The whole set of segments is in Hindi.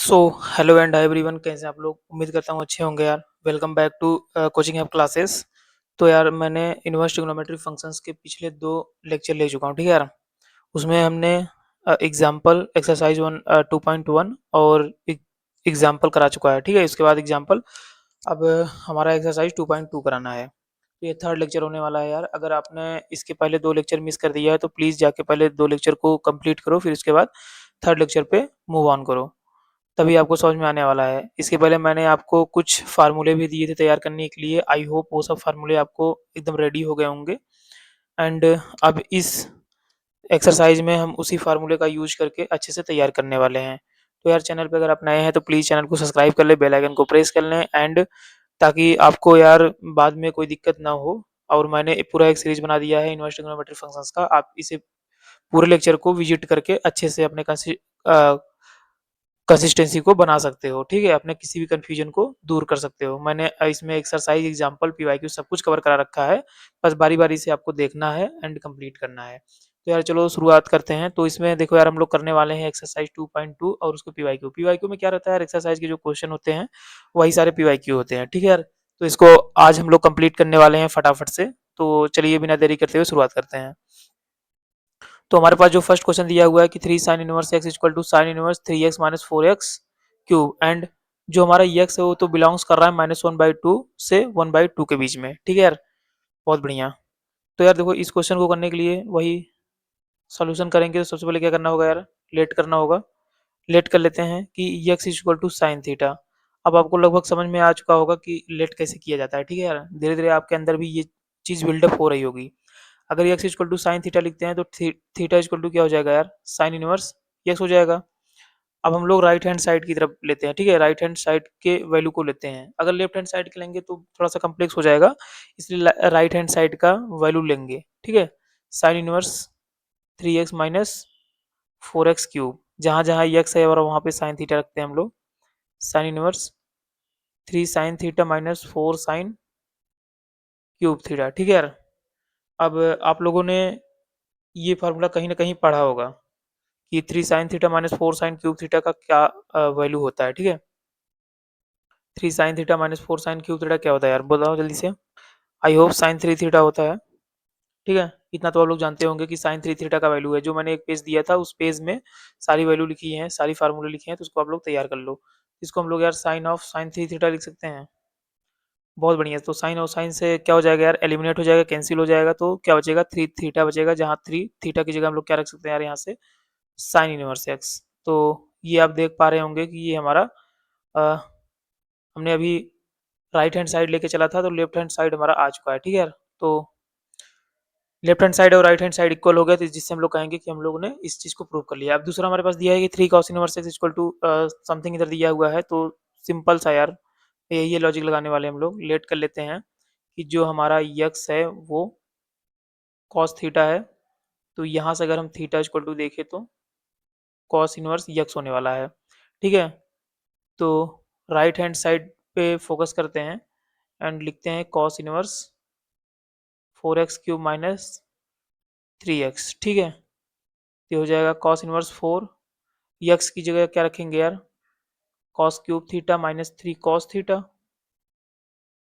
So hello and hi everyone, कैसे हैं आप लोग। उम्मीद करता हूँ अच्छे होंगे यार। Welcome back to coaching app classes. तो यार मैंने इनवर्स ट्रिग्नोमेट्री फंक्शंस के पिछले 2 लेक्चर ले चुका हूँ, ठीक है यार। उसमें हमने एग्जाम्पल एक्सरसाइज 2.1 और एग्जाम्पल करा चुका है, ठीक है। इसके बाद एग्जाम्पल अब हमारा एक्सरसाइज 2.2 कराना है। तो ये थर्ड लेक्चर होने वाला है यार। अगर आपने इसके पहले 2 लेक्चर मिस कर दिया है तो प्लीज़ जाके पहले 2 लेक्चर को कंप्लीट करो, फिर उसके बाद थर्ड लेक्चर पे मूव ऑन करो, तभी आपको समझ में आने वाला है। इसके पहले मैंने आपको कुछ फार्मूले भी दिए थे तैयार करने के लिए। आई होप वो सब फार्मूले आपको एकदम रेडी हो गए होंगे। एंड अब इस एक्सरसाइज में हम उसी फार्मूले का यूज करके अच्छे से तैयार करने वाले हैं। तो यार चैनल पे अगर आप नए हैं तो प्लीज़ चैनल को सब्सक्राइब कर लें, बेल आइकन को प्रेस कर लें, एंड ताकि आपको यार बाद में कोई दिक्कत ना हो। और मैंने पूरा एक सीरीज बना दिया है इन्वर्स ट्रिग्नोमेट्री फंक्शंस का। आप इसे पूरे लेक्चर को विजिट करके अच्छे से अपने कंसिस्टेंसी को बना सकते हो, ठीक है। अपने किसी भी कंफ्यूजन को दूर कर सकते हो। मैंने इसमें एक्सरसाइज, एग्जांपल, पीवाईक्यू सब कुछ कवर करा रखा है। बस बारी-बारी से आपको देखना है एंड कंप्लीट करना है। तो यार चलो शुरुआत करते हैं। तो इसमें देखो यार, हम लोग करने वाले हैं एक्सरसाइज 2.2 और उसको पीवाईक्यू। पीवाईक्यू में क्या रहता है यार, एक्सरसाइज के जो क्वेश्चन होते हैं वही सारे पीवाईक्यू होते हैं, ठीक है यार। तो इसको आज हम लोग कंप्लीट करने वाले हैं फटाफट से। तो चलिए बिना देरी करते हुए शुरुआत करते हैं। तो हमारे पास जो फर्स्ट क्वेश्चन दिया हुआ है कि 3 sine inverse x equal to sine inverse 3x minus 4x cube, and जो हमारा x है वो तो बिलोंग्स कर रहा है -1/2 से 1/2 के बीच में, ठीक है यार। बहुत बढ़िया। तो यार देखो, इस क्वेश्चन को करने के लिए वही सॉल्यूशन करेंगे। तो सबसे पहले क्या करना होगा यार, लेट करना होगा। लेट कर लेते हैं कि x equal to sine theta. अब आपको लगभग समझ में आ चुका होगा कि लेट कैसे किया जाता है, ठीक है यार। धीरे धीरे आपके अंदर भी ये चीज़ बिल्डअप हो रही होगी। अगर x equal to sine theta लिखते हैं तो थीटा इक्वल टू क्या हो जाएगा यार, साइन इनवर्स x हो जाएगा। अब हम लोग राइट हैंड साइड की तरफ लेते हैं, ठीक है। राइट हैंड साइड के वैल्यू को लेते हैं। अगर लेफ्ट हैंड साइड के लेंगे तो थोड़ा सा कम्प्लेक्स हो जाएगा, इसलिए राइट हैंड साइड का वैल्यू लेंगे, ठीक है। Sign inverse 3x minus 4x cube, जहाँ जहाँ x है और वहाँ पे साइन थीटा रखते हैं हम लोग। Sine inverse 3 sine theta minus 4 sine cube theta, ठीक है यार। अब आप लोगों ने ये फार्मूला कहीं ना कहीं पढ़ा होगा कि 3 sine theta minus 4 sine cube theta का क्या वैल्यू होता है, ठीक है। 3 sine theta minus 4 sine cube theta क्या होता है यार, बताओ जल्दी से। आई होप साइन 3 थीटा होता है, ठीक है। इतना तो आप लोग जानते होंगे कि साइन 3 थीटा का वैल्यू है। जो मैंने एक पेज दिया था उस पेज में सारी वैल्यू लिखी है, सारी फार्मूले लिखे हैं, तो उसको आप लोग तैयार कर लो। इसको हम लोग यार साइन ऑफ साइन 3 थीटा लिख सकते हैं। बहुत बढ़िया। तो साइन और साइन से क्या हो जाएगा यार, एलिमिनेट हो जाएगा, कैंसिल हो जाएगा। तो क्या बचेगा, 3 थीटा बचेगा, जहाँ 3 थीटा की जगह हम लोग क्या रख सकते हैं यार, यहाँ से साइन इनवर्स एक्स। तो ये आप देख पा रहे होंगे कि ये हमारा अ, हमने अभी राइट हैंड साइड लेके चला था तो लेफ्ट हैंड साइड हमारा आ चुका है, ठीक है यार। तो लेफ्ट हैंड साइड और राइट हैंड साइड इक्वल हो गया, तो जिससे हम लोग कहेंगे कि हम लोगों ने इस चीज़ को प्रूव कर लिया। अब दूसरा हमारे पास दिया है कि 3 cos inverse x equal to something इधर दिया हुआ है। तो सिंपल सा यार, ये लॉजिक लगाने वाले हम लोग लेट कर लेते हैं कि जो हमारा यक्स है वो cos थीटा है। तो यहाँ से अगर हम थीटा इक्वल टू देखें तो cos इनवर्स यक्स होने वाला है, ठीक है। तो राइट हैंड साइड पे फोकस करते हैं एंड लिखते हैं cos inverse 4x cube minus 3x, ठीक है। ये हो जाएगा cos इनवर्स 4, यक्स की जगह क्या रखेंगे यार, cos cube theta minus 3 cos theta.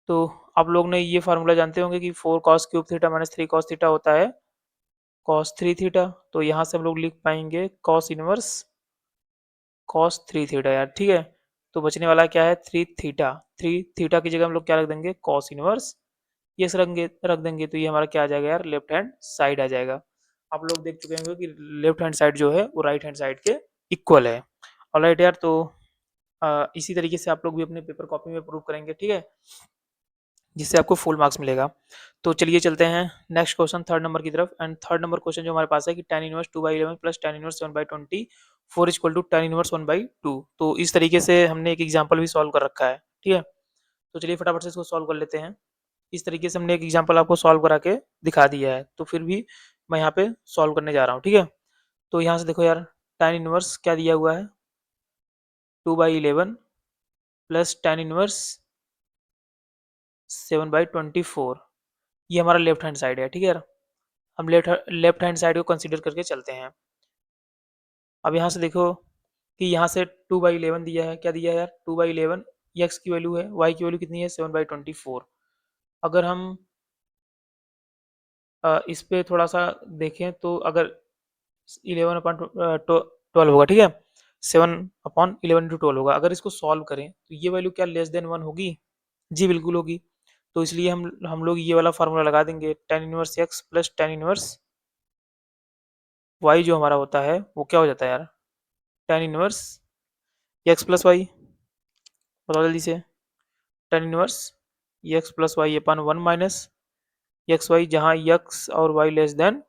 तो आप लोग ने ये फार्मूला जानते होंगे कि 4 cos cube theta minus 3 cos theta होता है cos 3 थीटा। तो यहाँ से हम लोग लिख पाएंगे cos इनवर्स cos 3 थीटा यार, ठीक है। तो बचने वाला क्या है, 3 थीटा। 3 थीटा की जगह हम लोग क्या रख देंगे, cos इनवर्स यस रख देंगे। तो ये हमारा क्या आ जाएगा यार, लेफ्ट हैंड साइड आ जाएगा। आप लोग देख चुके होंगे कि लेफ्ट हैंड साइड जो है वो राइट हैंड साइड के इक्वल है। ऑलराइट यार। तो इसी तरीके से आप लोग भी अपने पेपर कॉपी में प्रूव करेंगे, ठीक है, जिससे आपको फुल मार्क्स मिलेगा। तो चलिए चलते हैं नेक्स्ट क्वेश्चन थर्ड नंबर की तरफ। एंड थर्ड नंबर क्वेश्चन जो हमारे पास है कि tan inverse 2/11 plus tan inverse 7/20 4 equal to tan inverse 1/2। तो इस तरीके से हमने एक एग्जांपल भी सॉल्व कर रखा है, ठीक है। तो चलिए फटाफट से इसको सॉल्व कर लेते हैं। इस तरीके से हमने एक एग्जांपल आपको सॉल्व करा के दिखा दिया है, तो फिर भी मैं यहाँ पे सॉल्व करने जा रहा हूँ, ठीक है। तो यहाँ से देखो यार, tan इनवर्स क्या दिया हुआ है, 2/11 प्लस tan इनवर्स 7/24। ये हमारा लेफ्ट हैंड साइड है, ठीक है यार। हम लेफ्ट हैंड साइड को कंसीडर करके चलते हैं। अब यहाँ से देखो, कि यहाँ से 2/11 दिया है, क्या दिया है यार 2/11, एक्स की वैल्यू है, वाई की वैल्यू कितनी है 7/24। अगर हम इस पे थोड़ा सा देखें तो अगर 11/12 होगा, ठीक है, 7/11 × 12 होगा। अगर इसको सॉल्व करें तो ये वैल्यू क्या लेस देन 1 होगी? जी बिल्कुल होगी। तो इसलिए हम लोग ये वाला फार्मूला लगा देंगे, tan inverse x plus tan inverse y जो हमारा होता है वो क्या हो जाता है यार, tan inverse x plus y. बताओ जल्दी से, tan inverse x plus y upon 1 minus x y, जहाँ एक्स और वाई लेस देन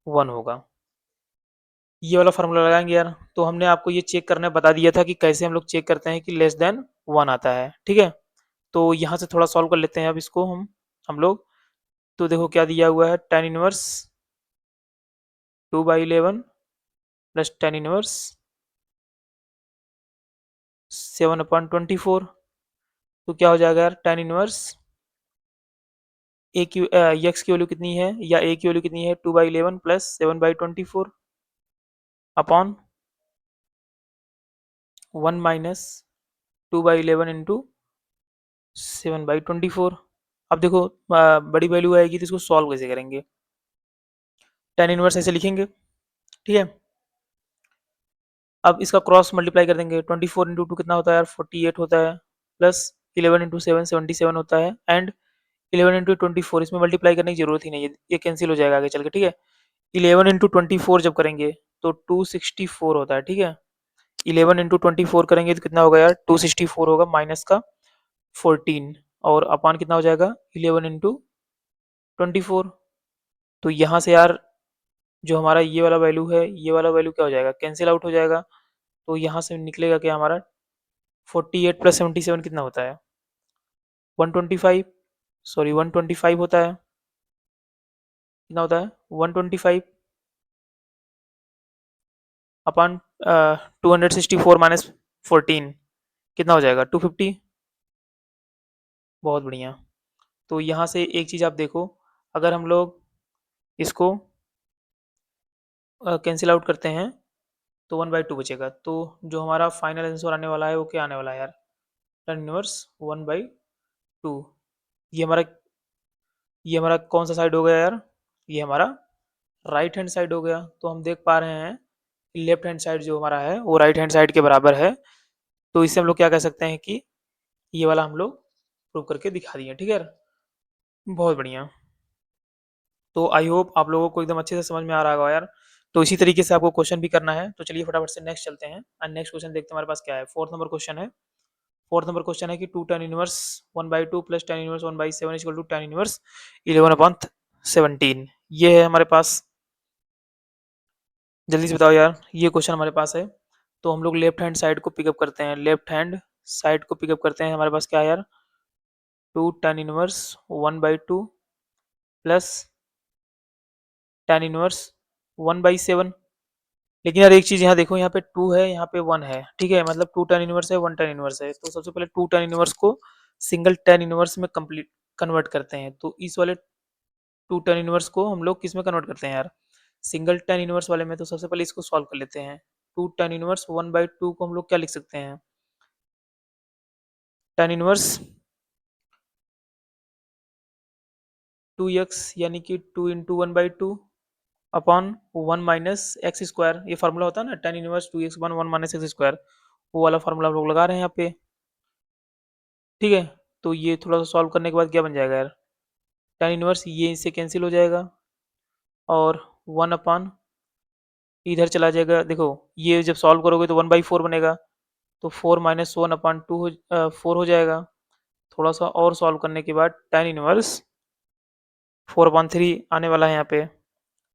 1 होगा। ये वाला फार्मूला लगाएंगे यार। तो हमने आपको ये चेक करने बता दिया था कि कैसे हम लोग चेक करते हैं कि लेस देन 1 आता है, ठीक है। तो यहाँ से थोड़ा सॉल्व कर लेते हैं अब इसको हम लोग। तो देखो क्या दिया हुआ है, tan inverse 2/11 plus tan inverse 7/24। तो क्या हो जाएगा यार, tan इनवर्स ए की एक्स की वैल्यू कितनी है, या ए की वैल्यू कितनी है 2/11 प्लस 7/24 अपॉन 1 माइनस 2/11 इंटू 7/24। अब देखो बड़ी वैल्यू आएगी तो इसको सॉल्व कैसे करेंगे? tan इनवर्स ऐसे लिखेंगे, ठीक है। अब इसका क्रॉस मल्टीप्लाई कर देंगे, 24 × 2 कितना होता है यार 48 होता है, प्लस 11 × 7 77 होता है, एंड 11 × 24 इसमें मल्टीप्लाई करने की जरूरत ही नहीं है, ये कैंसिल हो जाएगा आगे चल के, ठीक है। 11 × 24 जब करेंगे तो 264 होता है, ठीक है। 11 × 24 करेंगे तो कितना होगा यार 264 होगा, माइनस का 14 और अपान कितना हो जाएगा 11 × 24। तो यहाँ से यार जो हमारा ये वाला वैल्यू है, ये वाला वैल्यू क्या हो जाएगा, कैंसिल आउट हो जाएगा। तो यहाँ से निकलेगा क्या हमारा 48 प्लस 77 कितना होता है 125, सॉरी 125 होता है, कितना होता है 125 अपॉन 264 माइनस 14 कितना हो जाएगा 250। बहुत बढ़िया। तो यहाँ से एक चीज़ आप देखो, अगर हम लोग इसको कैंसिल आउट करते हैं तो 1/2 बचेगा। तो जो हमारा फाइनल आंसर आने वाला है वो क्या आने वाला है यार, tan इनवर्स 1/2। ये हमारा ये हमारा कौन सा साइड हो गया यार, ये हमारा राइट हैंड साइड हो गया। तो हम देख पा रहे हैं कि लेफ्ट हैंड साइड जो हमारा है वो राइट हैंड साइड के बराबर है। तो इससे हम लोग क्या कह सकते हैं कि ये वाला हम लोग प्रूव करके दिखा दिए, ठीक है। बहुत बढ़िया। तो आई होप आप लोगों को एकदम अच्छे से समझ में आ रहा होगा यार। तो इसी तरीके से आपको क्वेश्चन भी करना है। तो चलिए फटाफट से नेक्स्ट चलते हैं और नेक्स्ट क्वेश्चन देखते हैं हमारे पास क्या है। फोर्थ नंबर क्वेश्चन है। फोर्थ नंबर क्वेश्चन है कि 2 tan inverse 1/2 plus tan inverse 1/7 equal to tan inverse 11/17। ये है हमारे पास। जल्दी से बताओ यार, ये क्वेश्चन हमारे पास है। तो हम लोग लेफ्ट हैंड साइड को पिकअप करते हैं, लेफ्ट हैंड साइड को पिकअप करते हैं। हमारे पास क्या है यार 2 tan inverse 1/2 plus tan inverse 1/7। लेकिन यार एक चीज यहाँ देखो, यहाँ पे 2 है, यहाँ पे 1 है, ठीक है, मतलब 2 tan इनवर्स है 1 tan इनवर्स है। तो सबसे पहले 2 tan इनवर्स को सिंगल tan इनवर्स में कंप्लीट कन्वर्ट करते हैं। तो इस वाले 2 tan इनवर्स को हम लोग किस में कन्वर्ट करते हैं यार, सिंगल tan इनवर्स वाले में। तो सबसे पहले इसको सॉल्व कर लेते हैं। 2 tan इनवर्स 1/2 को हम लोग क्या लिख सकते हैं, tan इनवर्स 2x यानी कि 2 × 1/2 अपॉन 1 माइनस एक्स स्क्वायर। ये फार्मूला होता है ना, tan inverse 2x 1 minus x square, वो वाला फार्मूला हम लोग लगा रहे हैं यहाँ पे, ठीक है। तो ये थोड़ा सा सॉल्व करने के बाद क्या बन जाएगा यार, tan इनवर्स ये इससे कैंसिल हो जाएगा और 1 अपॉन इधर चला जाएगा। देखो ये जब सॉल्व करोगे तो 1/4 बनेगा, तो 4 माइनस 1/2 4 हो जाएगा। थोड़ा सा और सॉल्व करने के बाद tan इनवर्स 4/3 आने वाला है यहाँ पे,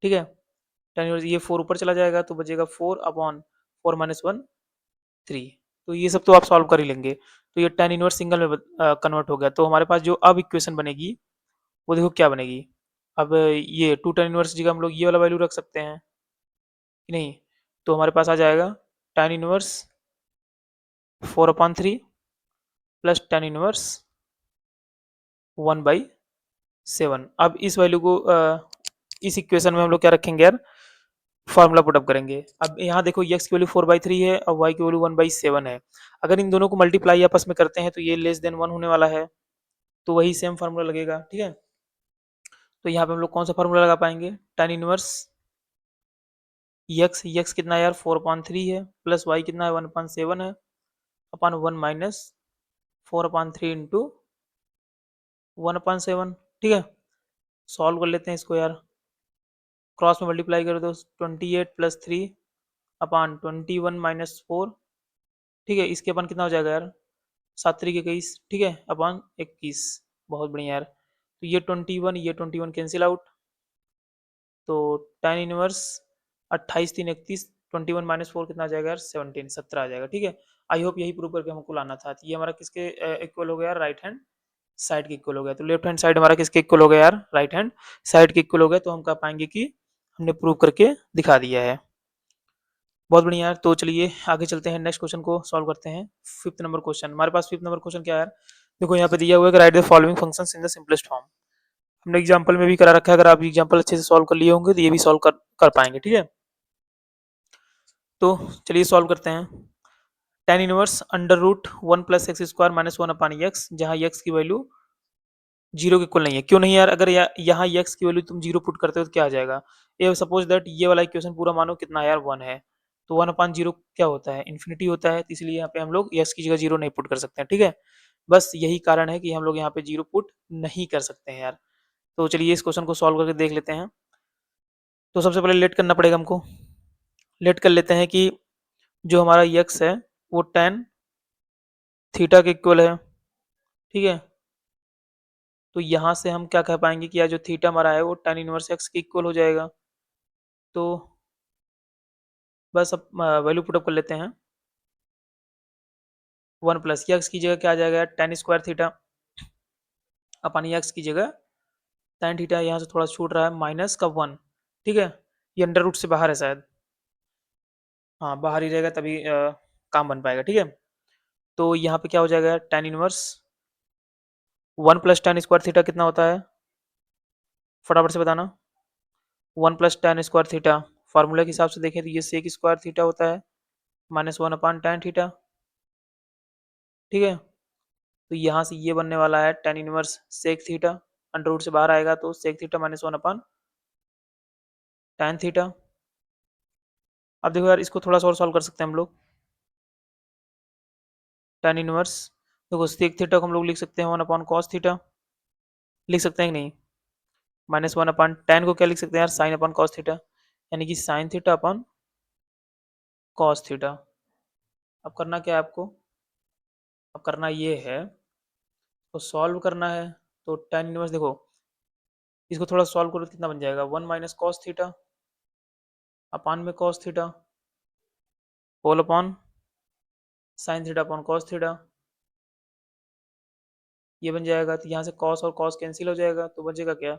ठीक है। tan इनवर्स ये 4 ऊपर चला जाएगा तो बचेगा 4/4 माइनस 1 3। तो ये सब तो आप सॉल्व कर ही लेंगे। तो ये tan इनवर्स सिंगल में कन्वर्ट हो गया। तो हमारे पास जो अब इक्वेशन बनेगी वो देखो क्या बनेगी। अब ये 2 tan इनवर्स जगह हम लोग ये वाला वैल्यू रख सकते हैं कि नहीं। तो हमारे पास आ जाएगा tan inverse 4/3 plus tan inverse 1/7। अब इस वैल्यू को इस इक्वेशन में हम लोग क्या रखेंगे यार, फार्मूला पुटअप करेंगे। अब यहाँ देखो x की वैल्यू 4/3 है और y की वैल्यू 1/7 है। अगर इन दोनों को मल्टीप्लाई आपस में करते हैं तो ये लेस देन 1 होने वाला है, तो वही सेम फार्मूला लगेगा, ठीक है। तो यहाँ पे हम लोग कौन सा फार्मूला लगा पाएंगे, tan इनवर्स x कितना है यार 4/3 है, प्लस y कितना है 1/7 है, अपन 1 माइनस 4/3 इंटू 1/7, ठीक है। सॉल्व कर लेते हैं इसको यार, क्रॉस में मल्टीप्लाई कर दो, 28 प्लस 3 अपान 21 माइनस 4, ठीक है। इसके अपन कितना हो जाएगा यार, 7×3 = 21, ठीक है, अपान 21। बहुत बढ़िया यार, तो ये 21 कैंसिल आउट, तो tan इनवर्स 28 3 31, 21 माइनस 4 कितना आ जाएगा यार 17 आ जाएगा, ठीक है। आई होप यही प्रूव करके हमको लाना था। तो ये हमारा किसके इक्वल हो गया यार, राइट हैंड साइड के इक्वल हो गया। तो लेफ्ट हैंड साइड हमारा किसके इक्वल हो गया यार, राइट हैंड साइड के इक्वल हो गया। तो हम कह पाएंगे कि हमने प्रूव करके दिखा दिया है। बहुत बढ़िया यार, तो चलिए आगे चलते हैं, नेक्स्ट क्वेश्चन को सॉल्व करते हैं। फिफ्थ नंबर क्वेश्चन हमारे पास, फिफ्थ नंबर क्वेश्चन क्या है यार, देखो यहाँ पे दिया हुआ है कि right the following functions in the simplest form. हमने एग्जांपल में भी करा रखा है, अगर आप एग्जांपल अच्छे से सॉल्व कर लिए होंगे तो ये भी सॉल्व कर पाएंगे, ठीक है। तो चलिए सॉल्व करते हैं। tan inverse under root 1 plus x square minus 1 upon x, जहाँ एक्स की वैल्यू जीरो के इक्वल नहीं है। क्यों नहीं यार, अगर यहाँ एक्स की वैल्यू तुम जीरो पुट करते हो तो क्या आ जाएगा, ये सपोज दैट ये वाला इक्वेशन पूरा मानो कितना है यार 1 है, तो 1/0 क्या होता है, इन्फिनिटी होता है। तो इसलिए यहाँ पे हम लोग एक्स की जगह जीरो नहीं पुट कर सकते हैं, ठीक है। बस यही कारण है कि हम लोग यहाँ पे जीरो पुट नहीं कर सकते हैं यार। तो चलिए इस क्वेश्चन को सॉल्व करके देख लेते हैं। तो सबसे पहले लेट करना पड़ेगा हमको, लेट कर लेते हैं कि जो हमारा एक्स है वो tan थीटा के इक्वल है, ठीक है। तो यहाँ से हम क्या कह पाएंगे कि यार जो थीटा हमारा है वो tan इनवर्स एक्स के इक्वल हो जाएगा। तो बस अब वैल्यू पुटअप कर लेते हैं। 1 प्लस एक्स की जगह क्या आ जाएगा, tan स्क्वायर थीटा अपन एक्स की जगह tan थीटा, यहाँ से थोड़ा छूट रहा है माइनस का 1, ठीक है। ये अंडर रूट से बाहर है शायद, हाँ बाहर ही रहेगा तभी काम बन पाएगा, ठीक है। तो यहाँ पे क्या हो जाएगा, tan inverse 1 plus tan square theta कितना होता है, फटाफट से बताना। 1 plus tan square theta formula के हिसाब से देखें तो ये सेक स्क्वायर थीटा होता है माइनस 1 अपान tan थीटा, ठीक है। तो यहाँ से ये बनने वाला है tan inverse sec theta, under root से बाहर आएगा तो sec theta minus 1 upon tan theta. अब देखो यार इसको थोड़ा सा और सॉल्व कर सकते हैं हम लोग। tan इनवर्स देखो सेक थीटा को हम लोग लिख सकते हैं 1 अपान कॉस थीटा, लिख सकते हैं कि नहीं, माइनस 1 अपान tan को क्या लिख सकते हैं यार, साइन अपान कॉस थीटा, यानी कि sine theta upon cos theta. अब करना क्या है आपको, अब करना ये है तो सॉल्व करना है। तो tan इनवर्स देखो इसको थोड़ा सॉल्व करो तो कितना बन जाएगा, 1 माइनस कॉस थीटा अपान में cos theta whole upon sine theta upon cos theta, ये बन जाएगा। तो यहाँ से कॉस और कॉस कैंसिल हो जाएगा तो बचेगा क्या,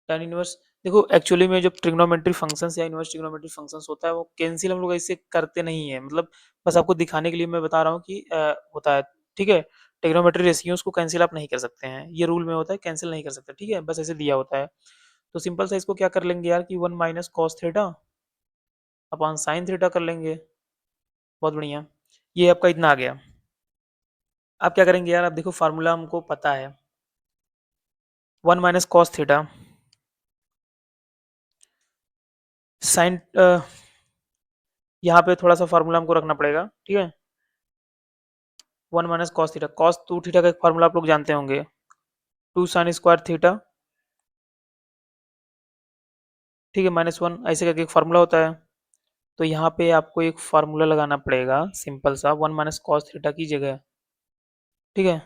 tan इनवर्स। देखो एक्चुअली में जब ट्रिग्नोमेट्री फंक्शंस या इनवर्स ट्रिग्नोमेट्री फंक्शंस होता है वो कैंसिल हम लोग ऐसे करते नहीं है, मतलब बस आपको दिखाने के लिए मैं बता रहा हूँ कि होता है, ठीक है। ट्रिग्नोमेट्री रेशियोज को कैंसिल आप नहीं कर सकते हैं, ये रूल में होता है, कैंसिल नहीं कर सकते, ठीक है, बस ऐसे दिया होता है। तो सिंपल सा इसको क्या कर लेंगे यार कि 1 minus cos theta upon sine theta कर लेंगे। बहुत बढ़िया, ये आपका इतना आ गया। आप क्या करेंगे यार, आप देखो फार्मूला हमको पता है, 1 माइनस कॉस थीटा साइन, यहाँ पे थोड़ा सा फार्मूला हमको रखना पड़ेगा, ठीक है। 1 minus cos theta, cos 2 theta का एक फार्मूला आप लोग जानते होंगे, 2 साइन स्क्वायर थीटा, ठीक है, -1 ऐसे करके एक फार्मूला होता है। तो यहाँ पे आपको एक फार्मूला लगाना पड़ेगा सिंपल सा, 1 माइनस कॉस थीटा की जगह, ठीक है।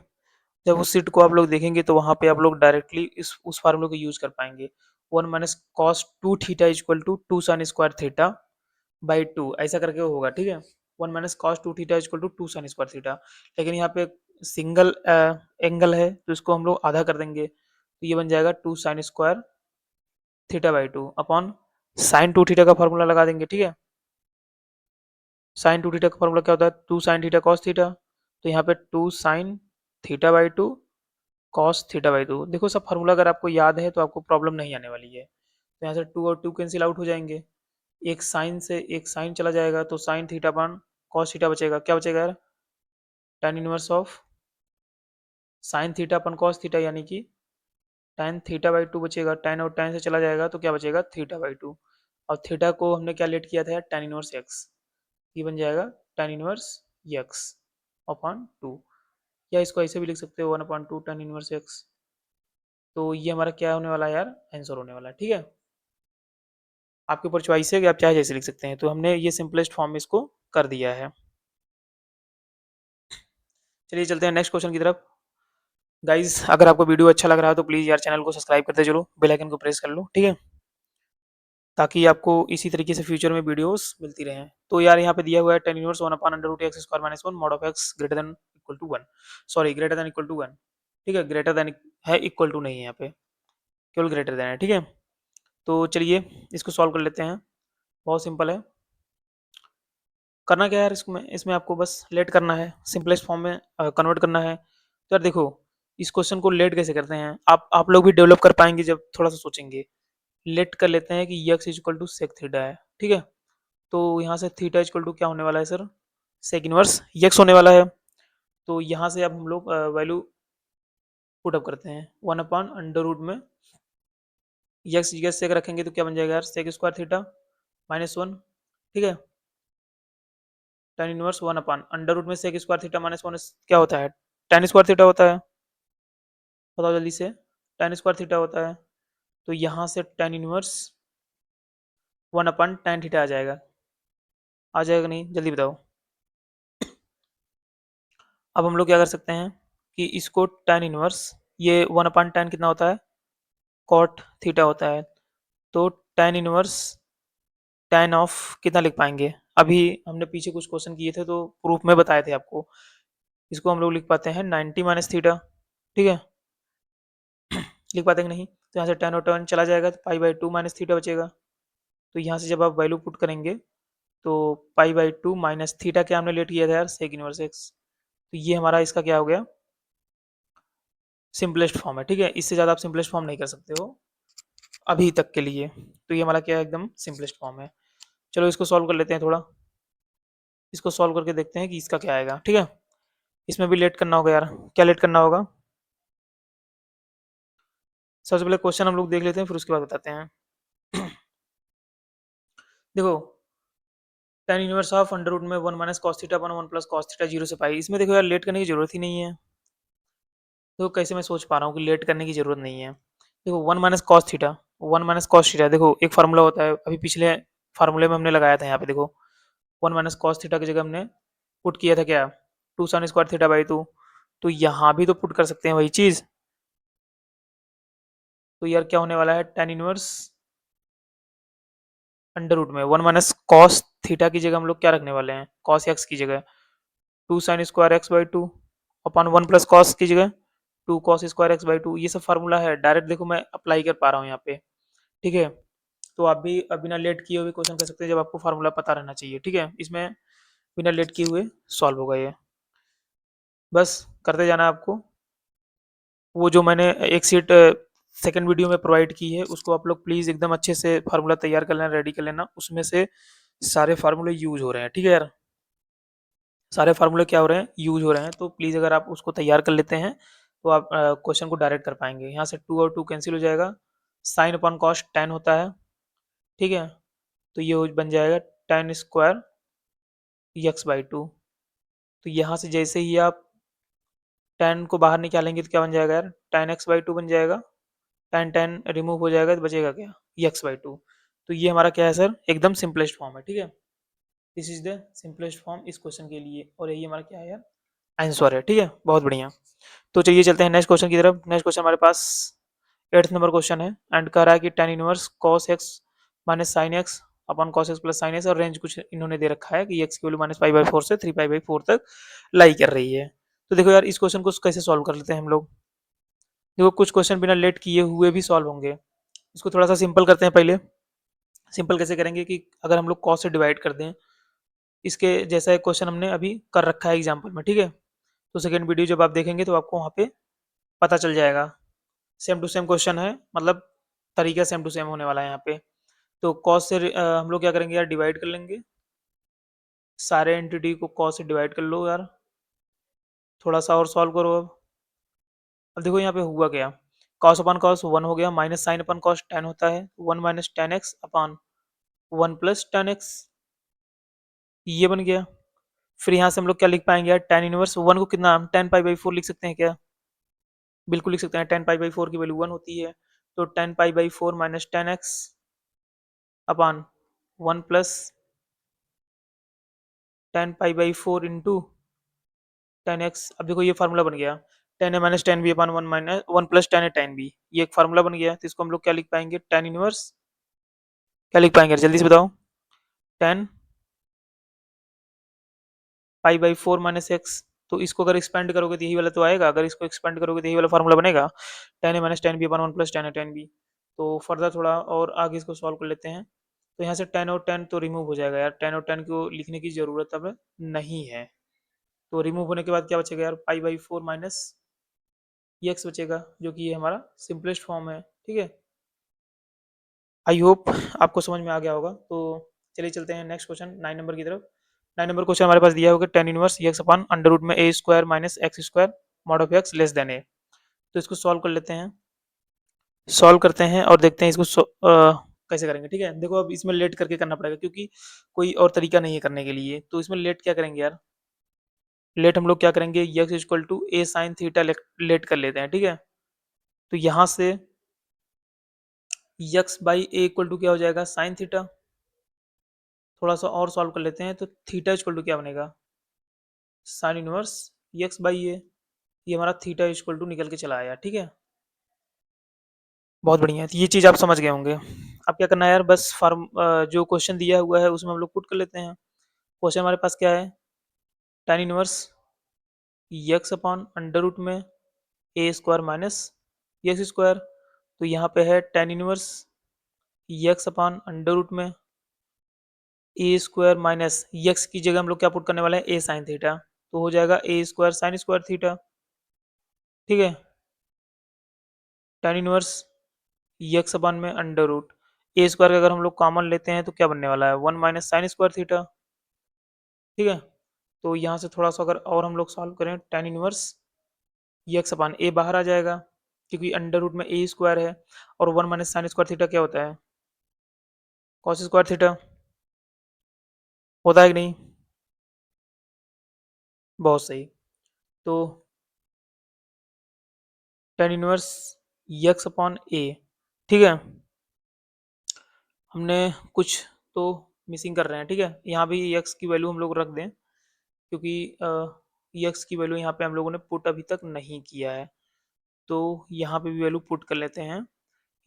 जब उस सीट को आप लोग देखेंगे तो वहाँ पे आप लोग डायरेक्टली इस उस फार्मूले को यूज कर पाएंगे। 1 minus cos 2 theta equal to 2 sine square theta by 2 ऐसा करके होगा, ठीक है। 1 minus cos 2 theta equal to 2 sine square theta, लेकिन यहाँ पे सिंगल एंगल है तो इसको हम लोग आधा कर देंगे, तो ये बन जाएगा 2 sine square theta by 2 upon sine 2 theta का फार्मूला लगा देंगे, ठीक है। साइन 2 थीटा का फार्मूला क्या होता है, 2 साइन थीटा कॉस थीटा, तो यहाँ पे 2 sine theta by 2 cos theta by 2। देखो सब फार्मूला अगर आपको याद है तो आपको प्रॉब्लम नहीं आने वाली है। तो यहाँ से 2 और 2 कैंसिल आउट हो जाएंगे। एक साइन से एक साइन चला जाएगा, तो साइन थीटा अपन कॉस थीटा बचेगा। क्या बचेगा यार? tan inverse of sine theta upon cos theta, यानी कि tan थीटा बाई 2 बचेगा। tan और tan से चला जाएगा तो क्या बचेगा? Theta by 2। और थीटा को हमने क्या लेट किया था यार? tan inverse x। ये बन जाएगा tan इनवर्स x अपॉन 2, या इसको ऐसे भी लिख सकते हो 1 अपॉन 2 tan इनवर्स x। तो ये हमारा क्या होने वाला है यार? आंसर होने वाला है। ठीक है, आपके ऊपर चॉइस है कि आप चाहे जैसे लिख सकते हैं। तो हमने ये सिंपलेस्ट फॉर्म में इसको कर दिया है। चलिए चलते हैं नेक्स्ट क्वेश्चन की तरफ। गाइज अगर आपको वीडियो अच्छा लग रहा है तो प्लीज़ यार चैनल को सब्सक्राइब करते चलो, बेल आइकन को प्रेस कर लो, ठीक है, ताकि आपको इसी तरीके से फ्यूचर में वीडियोस मिलती रहें। तो यार यहाँ पे दिया हुआ है tan inverse 1 upon under root x square minus 1 mod of x greater than equal to 1, sorry greater than equal to 1। ठीक है, ग्रेटर देन है, इक्वल टू नहीं है यहाँ पे, केवल ग्रेटर देन है। ठीक है, तो चलिए इसको सॉल्व कर लेते हैं। बहुत सिंपल है। करना क्या है यार, इसमें इसमें आपको बस लेट करना है, सिंपलेस्ट फॉर्म में कन्वर्ट करना है। तो यार देखो, इस क्वेश्चन को लेट कैसे करते हैं, आप लोग भी डेवलप कर पाएंगे जब थोड़ा सा सोचेंगे। लेट कर लेते हैं कि x equal to sec theta है। ठीक है, तो यहाँ से थीटा इक्वल टू क्या होने वाला है सर? सेक इनवर्स x होने वाला है। तो यहाँ से अब हम लोग वैल्यू पुट अप करते हैं, 1 अपॉन अंडर रूट में x जगह सेक रखेंगे तो क्या बन जाएगा यार? Sec square theta minus 1। ठीक है, tan inverse 1 upon under root में सेक स्क्वायर थीटा माइनस 1 क्या होता है? tan स्क्वायर थीटा होता है। बताओ जल्दी से, tan स्क्वायर थीटा होता है। तो यहाँ से tan inverse 1 upon tan theta आ जाएगा। आ जाएगा नहीं? जल्दी बताओ। अब हम लोग क्या कर सकते हैं कि इसको tan इनवर्स, ये 1 अपॉन tan कितना होता है? cot थीटा होता है। तो tan इनवर्स tan ऑफ कितना लिख पाएंगे? अभी हमने पीछे कुछ क्वेश्चन किए थे तो प्रूफ में बताए थे आपको। इसको हम लोग लिख पाते हैं 90 माइनस थीटा। ठीक है, लिख पाते हैं कि नहीं? तो यहाँ से tan और tan चला जाएगा तो पाई बाई 2 माइनस थीटा बचेगा। तो यहाँ से जब आप वैल्यू पुट करेंगे तो पाई बाई 2 माइनस थीटा क्या हमने लेट किया था यार? Sec inverse x. तो ये हमारा इसका क्या हो गया? सिंपलेस्ट फॉर्म है। ठीक है, इससे ज़्यादा आप सिंपलेस्ट फॉर्म नहीं कर सकते हो अभी तक के लिए। तो ये हमारा क्या है? एकदम सिंपलेस्ट फॉर्म है। चलो इसको सॉल्व कर लेते हैं थोड़ा। इसको सॉल्व करके देखते हैं कि इसका क्या आएगा। ठीक है, इसमें भी लेट करना होगा यार। क्या लेट करना होगा? सबसे पहले क्वेश्चन हम लोग देख लेते हैं, फिर उसके बाद बताते हैं। देखो, tan inverse of under root में 1 minus cos theta 1 plus cos theta 0 से पाई। इसमें देखो यार लेट करने की जरूरत ही नहीं है। तो कैसे मैं सोच पा रहा हूँ कि लेट करने की जरूरत नहीं है? देखो 1 minus cos theta, 1 minus cos theta, देखो एक फार्मूला होता है, अभी पिछले फार्मूले में हमने लगाया था। यहाँ पे देखो 1 माइनस कॉस थीटा की जगह हमने पुट किया था क्या? 2 साइन स्क्वायर थीटा बाई 2। तो यहाँ भी तो पुट कर सकते हैं वही चीज। तो यार क्या होने वाला है? tan इनवर्स अंडर रूट में 1 माइनस कॉस थीटा की जगह हम लोग क्या रखने वाले हैं? कॉस एक्स की जगह 2 sine square x by 2 upon 1 plus cos की जगह 2 कॉस स्क्वायर एक्स बाई 2। ये सब फार्मूला है, डायरेक्ट देखो मैं अप्लाई कर पा रहा हूँ यहाँ पे। ठीक है, तो आप भी बिना लेट किए हुए क्वेश्चन कर सकते हैं जब आपको फार्मूला पता रहना चाहिए। ठीक है, इसमें बिना लेट किए हुए सॉल्व होगा ये। बस करते जाना आपको। वो जो मैंने एक सीट सेकंड वीडियो में प्रोवाइड की है उसको आप लोग प्लीज़ एकदम अच्छे से फार्मूला तैयार कर लेना, रेडी कर लेना। उसमें से सारे फार्मूले यूज हो रहे हैं। ठीक है यार, सारे फार्मूले क्या हो रहे हैं? यूज हो रहे हैं। तो प्लीज़ अगर आप उसको तैयार कर लेते हैं तो आप क्वेश्चन को डायरेक्ट कर पाएंगे। यहाँ से 2 और 2 कैंसिल हो जाएगा, साइन अपॉन कॉस tan होता है। ठीक है, तो ये बन जाएगा tan स्क्वायर एक्स बाई 2। तो यहाँ से जैसे ही आप tan को बाहर निकालेंगे तो क्या बन जाएगा यार? tan एक्स बाई 2 बन जाएगा। tan tan रिमूव हो जाएगा तो बचेगा क्या? X by 2। तो ये हमारा क्या है सर? एकदम सिंपलेस्ट फॉर्म है। ठीक है, this is the simplest form इस क्वेश्चन के लिए, और यही हमारा क्या है यार? आंसर है। ठीक है, बहुत बढ़िया। तो चलिए चलते हैं नेक्स्ट क्वेश्चन की तरफ। नेक्स्ट क्वेश्चन हमारे पास 8th नंबर क्वेश्चन है, एंड कह रहा है कि tan inverse cos x minus sign x upon cos x plus sine x, और रेंज कुछ इन्होंने दे रखा है कि x की वैल्यू माइनस पाई बाई 4 से 3 पाई बाई 4 तक लाई कर रही है। तो देखो यार, इस क्वेश्चन को कैसे सॉल्व कर लेते हैं हम लोग। देखो कुछ क्वेश्चन बिना लेट किए हुए भी सॉल्व होंगे। इसको थोड़ा सा सिंपल करते हैं पहले। सिंपल कैसे करेंगे कि अगर हम लोग cos से डिवाइड कर दें, इसके जैसा एक क्वेश्चन हमने अभी कर रखा है एग्जाम्पल में। ठीक है, तो सेकेंड वीडियो जब आप देखेंगे तो आपको वहाँ पे पता चल जाएगा। सेम टू सेम क्वेश्चन है, मतलब तरीका सेम टू सेम होने वाला है यहाँ पे। तो कॉस से हम लोग क्या करेंगे यार, डिवाइड कर लेंगे। सारे एंटिटी को कॉस से डिवाइड कर लो यार। थोड़ा सा और सॉल्व करो अब। अब देखो यहाँ पे हुआ क्या, कॉस अपन कॉस 1 हो गया, माइनस साइन अपन कॉस 10 होता है, 1 minus ten x upon 1 plus ten x, ये बन गया। फिर यहाँ से हम लोग क्या लिख पाएंगे यार, टेन इनवर्स 1 को कितना हम 10 पाई/4 लिख सकते हैं क्या? बिल्कुल लिख सकते हैं, 10 पाई/4 की वैल्यू 1 होती है। तो 10 पाई/4 minus ten x upon 1 plus 10 पाई/4 इंटू 10x। अब देखो ये फार्मूला बन गया, 10 a minus ten B upon 1 plus 10 a tan b, ये एक फार्मूला बन गया। तो इसको हम लोग क्या लिख पाएंगे, tan इनवर्स क्या लिख पाएंगे जल्दी से बताओ, 10 पाई/4 माइनस एक्स। तो इसको अगर एक्सपेंड करोगे तो यही वाला तो आएगा, अगर इसको एक्सपेंड करोगे तो यही वाला फार्मूला बनेगा, 10 a minus ten B upon 1 plus 10 a tan b। तो फर्दर थोड़ा और आगे इसको सॉल्व कर लेते हैं। तो यहाँ से 10 और 10 तो रिमूव हो जाएगा यार, 10 और 10 को लिखने की जरूरत अब नहीं है। तो रिमूव होने के बाद क्या बचेगा यार, पाई/4 माइनस ये एक्स बचेगा, जो कि ये हमारा सिंपलेस्ट फॉर्म है। ठीक है, आई होप आपको समझ में आ गया होगा। तो चलिए चलते हैं नेक्स्ट क्वेश्चन 9 नंबर की तरफ। 9 नंबर क्वेश्चन हमारे पास दिया होगा, tan inverse x upon under root में a square minus x square mod of x less than a. तो इसको सॉल्व कर लेते हैं, सॉल्व करते हैं और देखते हैं इसको कैसे करेंगे। ठीक है, देखो अब इसमें लेट करके करना पड़ेगा, क्योंकि कोई और तरीका नहीं है करने के लिए। तो इसमें लेट क्या करेंगे यार, लेट हम लोग क्या करेंगे, x equal to a sine theta let कर लेते हैं। ठीक है, तो यहाँ से x by a equal to क्या हो जाएगा, साइन थीटा। थोड़ा सा और सॉल्व कर लेते हैं, तो थीटा इक्वल टू क्या बनेगा, साइन इनवर्स यक्स बाई ये हमारा थीटा इक्वल टू निकल के चला आया। ठीक है, बहुत बढ़िया, तो ये चीज़ आप समझ गए होंगे। अब क्या करना है यार, बस जो क्वेश्चन दिया हुआ है उसमें हम लोग पुट कर लेते हैं। क्वेश्चन हमारे पास क्या है, tan inverse x upon under root में a square minus x square. तो यहाँ पे है tan inverse x upon under root में ए स्क्वायर माइनस यक्स की जगह हम लोग क्या पुट करने वाले हैं, ए साइन थीटा। तो हो जाएगा ए स्क्वायर साइन स्क्वायर थीटा। ठीक है, tan इनवर्स यक्स अपन में अंडर रूट ए स्क्वायर का अगर हम लोग कॉमन लेते हैं तो क्या बनने वाला है, 1 माइनस साइन स्क्वायर थीटा। ठीक है, तो यहाँ से थोड़ा सा अगर और हम लोग सॉल्व करें, tan इनवर्स यक्स अपन ए बाहर आ जाएगा, क्योंकि अंडर रूट में ए स्क्वायर है, और 1 माइनस साइन स्क्वायर थीटा क्या होता है, कॉस स्क्वायर थीटा होता है कि नहीं। बहुत सही। तो tan इनवर्स यक्स अपॉन ए। ठीक है, हमने कुछ तो मिसिंग कर रहे हैं। ठीक है, यहाँ भी यक्स की वैल्यू हम लोग रख दें, क्योंकि यक्स की वैल्यू यहाँ पे हम लोगों ने पुट अभी तक नहीं किया है। तो यहाँ पे भी वैल्यू पुट कर लेते हैं,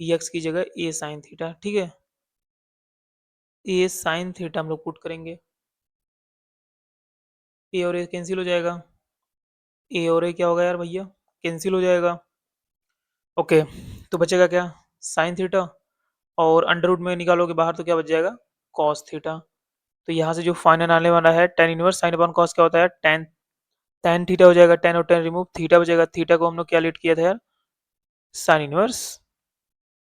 यक्स की जगह ए साइन थीटा। ठीक है, ए साइन थीटा हम लोग पुट करेंगे, ए और ए कैंसिल हो जाएगा, ए और ए क्या होगा यार भैया, कैंसिल हो जाएगा। ओके, तो बचेगा क्या, साइन थीटा, और अंडर रूट में निकालोगे बाहर तो क्या बच जाएगा, कॉस थीटा। तो यहाँ से जो फाइनल आने वाला है, tan inverse sine upon cos क्या होता है, टेन टेन थीटा हो जाएगा, टेन और टेन रिमूव, थीटा बचेगा, थीटा को हम लोग क्या लेट किया था यार, साइन इनवर्स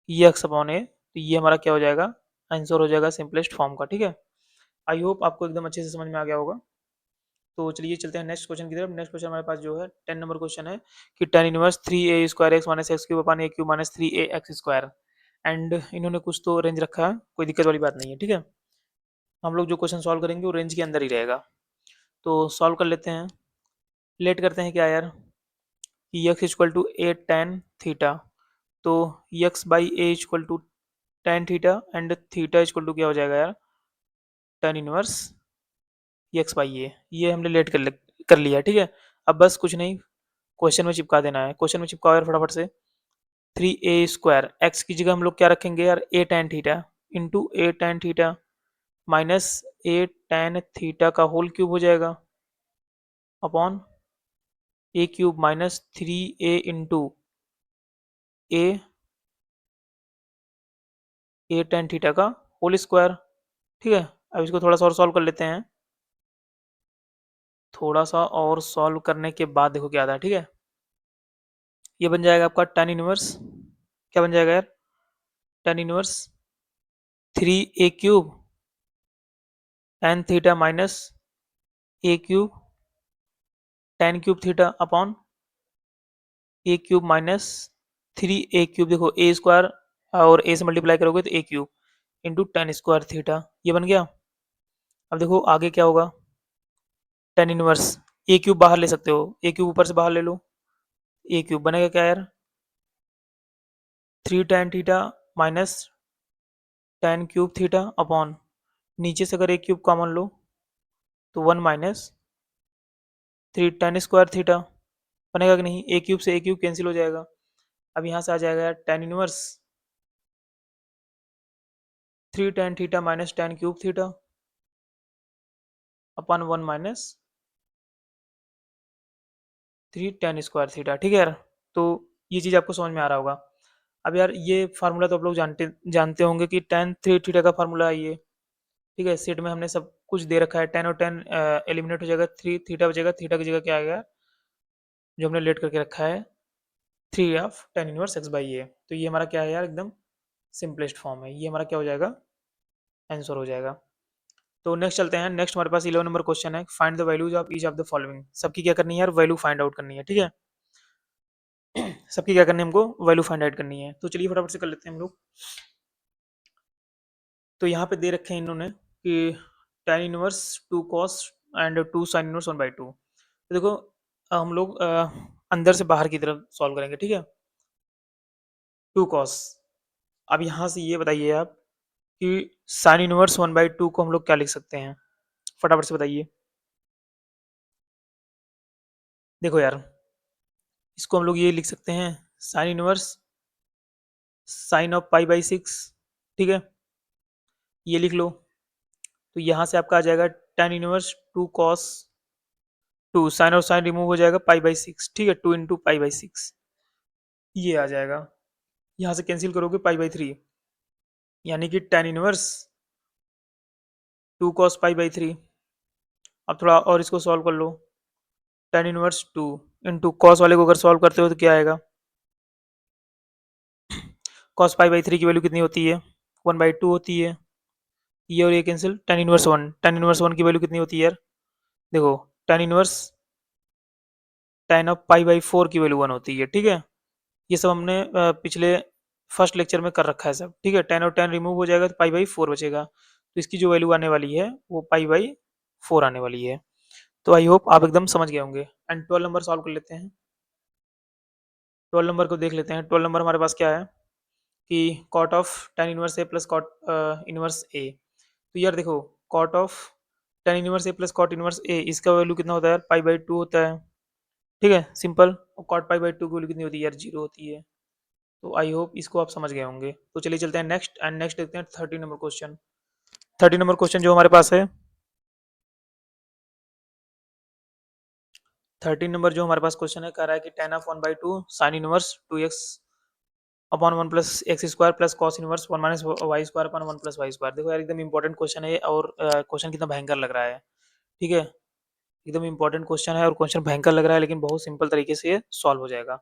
ये एक्स अपॉन ए। तो ये हमारा क्या हो जाएगा, आंसर हो जाएगा सिंपलेस्ट फॉर्म का। ठीक है, आई होप आपको एकदम अच्छे से समझ में आ गया होगा। तो चलिए चलते हैं नेक्स्ट क्वेश्चन की तरफ। नेक्स्ट क्वेश्चन हमारे पास जो है 10 नंबर क्वेश्चन है, कि tan inverse three A square x minus x cube upon A cube minus three A x square. And इन्होंने कुछ तो रेंज रखा है, कोई दिक्कत वाली बात नहीं है। ठीक है, हम लोग जो क्वेश्चन सॉल्व करेंगे वो रेंज के अंदर ही रहेगा। तो सॉल्व कर लेते हैं, लेट करते हैं क्या यार, कि x equal to a tan theta. तो x by a equal to tan theta, and theta equal to क्या हो जाएगा यार, टेन इनवर्स एक्स बाई ये हमने लेट कर लिया। ठीक है, अब बस कुछ नहीं, क्वेश्चन में चिपका देना है। क्वेश्चन में चिपकाओ यार फटाफट से, थ्री ए स्क्वायर एक्स की जगह हम लोग क्या रखेंगे यार, ए टेन थीटा इंटू ए टेन थीटा माइनस ए टेन थीटा का होल क्यूब हो जाएगा, अपॉन ए क्यूब माइनस थ्री ए इंटू ए टेन थीटा का होल स्क्वायर। ठीक है, अब इसको थोड़ा सा और सॉल्व कर लेते हैं। थोड़ा सा और सॉल्व करने के बाद देखो क्या आता है। ठीक है, ये बन जाएगा आपका टेन इनवर्स क्या बन जाएगा यार, tan inverse 3a cube tan theta minus a cube tan cube theta upon a cube minus 3a cube. देखो a स्क्वायर और a से मल्टीप्लाई करोगे तो a cube into tan square theta, ये बन गया। अब देखो आगे क्या होगा, tan इनवर्स a क्यूब बाहर ले सकते हो, a क्यूब ऊपर से बाहर ले लो, a क्यूब बनेगा क्या यार, 3 tan theta minus tan cube theta upon नीचे से अगर a क्यूब कॉमन लो तो 1 माइनस 3 tan स्क्वायर थीटा बनेगा कि नहीं, a क्यूब से a क्यूब कैंसिल हो जाएगा। अब यहाँ से आ जाएगा tan inverse 3 tan theta minus tan cube theta upon 1 minus 3 tan square theta. ठीक है यार, तो ये चीज़ आपको समझ में आ रहा होगा। अब यार ये फार्मूला तो आप लोग जानते जानते होंगे कि tan 3 थीटा का फार्मूला है ये। ठीक है, सेट में हमने सब कुछ दे रखा है, tan और tan एलिमिनेट हो जाएगा, 3 थीटा बचेगा, थीटा की जगह क्या आएगा जो हमने लेट करके रखा है 3 of tan inverse x by a. तो ये हमारा क्या है यार, एकदम सिंपलेस्ट फॉर्म है, ये हमारा क्या हो जाएगा, आंसर हो जाएगा। तो नेक्स्ट चलते हैं, नेक्स्ट हमारे पास 11 नंबर क्वेश्चन है, find the values of each of the following. सबकी क्या करनी है यार, वैल्यू फाइंड आउट करनी है। ठीक है, सबकी क्या करनी है, हमको वैल्यू फाइंड आउट करनी है। तो चलिए फटाफट से कर लेते हैं हम लोग। तो यहाँ पे दे रखे हैं इन्होंने कि tan inverse 2 cos and 2 sin inverse 1/2। तो देखो हम लोग अंदर से बाहर की तरफ सॉल्व करेंगे। ठीक है, 2 cos। अब यहाँ से ये बताइए आप कि sin इनवर्स 1/2 को हम लोग क्या लिख सकते हैं, फटाफट से बताइए। देखो यार, इसको हम लोग ये लिख सकते हैं sin inverse sine of pi by 6। ठीक है, ये लिख लो। तो यहाँ से आपका आ जाएगा tan इनवर्स 2 cos 2, साइन और साइन रिमूव हो जाएगा, पाई बाई 6। ठीक है, 2 इंटू पाई बाई 6 ये आ जाएगा। यहाँ से कैंसिल करोगे पाई बाई 3, यानी कि tan inverse 2 cos pi by 3। अब थोड़ा और इसको सॉल्व कर लो, tan इनवर्स 2 इंटू कॉस वाले को अगर सॉल्व करते हो तो क्या आएगा, cos पाई बाई 3 की वैल्यू कितनी होती है, 1/2 होती है। ये और ये cancel, tan inverse 1, tan inverse 1 की वैल्यू कितनी होती है यार, देखो tan inverse tan of pi by 4 की वैल्यू 1 होती है। ठीक है, ये सब हमने पिछले फर्स्ट लेक्चर में कर रखा है सब। ठीक है, tan और tan रिमूव हो जाएगा तो पाई बाई 4 बचेगा, तो इसकी जो वैल्यू आने वाली है वो पाई बाई 4 आने वाली है। तो आई होप आप एकदम समझ गए होंगे। एंड 12 नंबर सॉल्व कर लेते हैं। 12 नंबर को देख लेते हैं। 12 नंबर हमारे पास क्या है कि cot of tan inverse A plus cot inverse A. तो यार देखो, cot of tan inverse A plus cot inverse A, इसका वैल्यू कितना होता है यार, पाई बाई 2 होता है। ठीक है, सिंपल। और कॉट पाई बाई 2 की वैल्यू कितनी होती है यार, 0 होती है। तो आई होप इसको आप समझ गए होंगे। तो चलिए चलते हैं नेक्स्ट, एंड नेक्स्ट देखते हैं 30 नंबर क्वेश्चन। 30 नंबर क्वेश्चन जो हमारे पास है, 13 नंबर जो हमारे पास क्वेश्चन है, कह रहा है कि tan of 1/2 sine inverse 2x upon 1 plus x square plus cos inverse 1 minus y square upon 1 plus y square. देखो यार, एकदम इंपॉर्टेंट क्वेश्चन है और क्वेश्चन कितना भयंकर लग रहा है। ठीक है, एकदम इंपॉर्टेंट क्वेश्चन है और क्वेश्चन भयंकर लग रहा है, लेकिन बहुत सिंपल तरीके से ये सॉल्व हो जाएगा।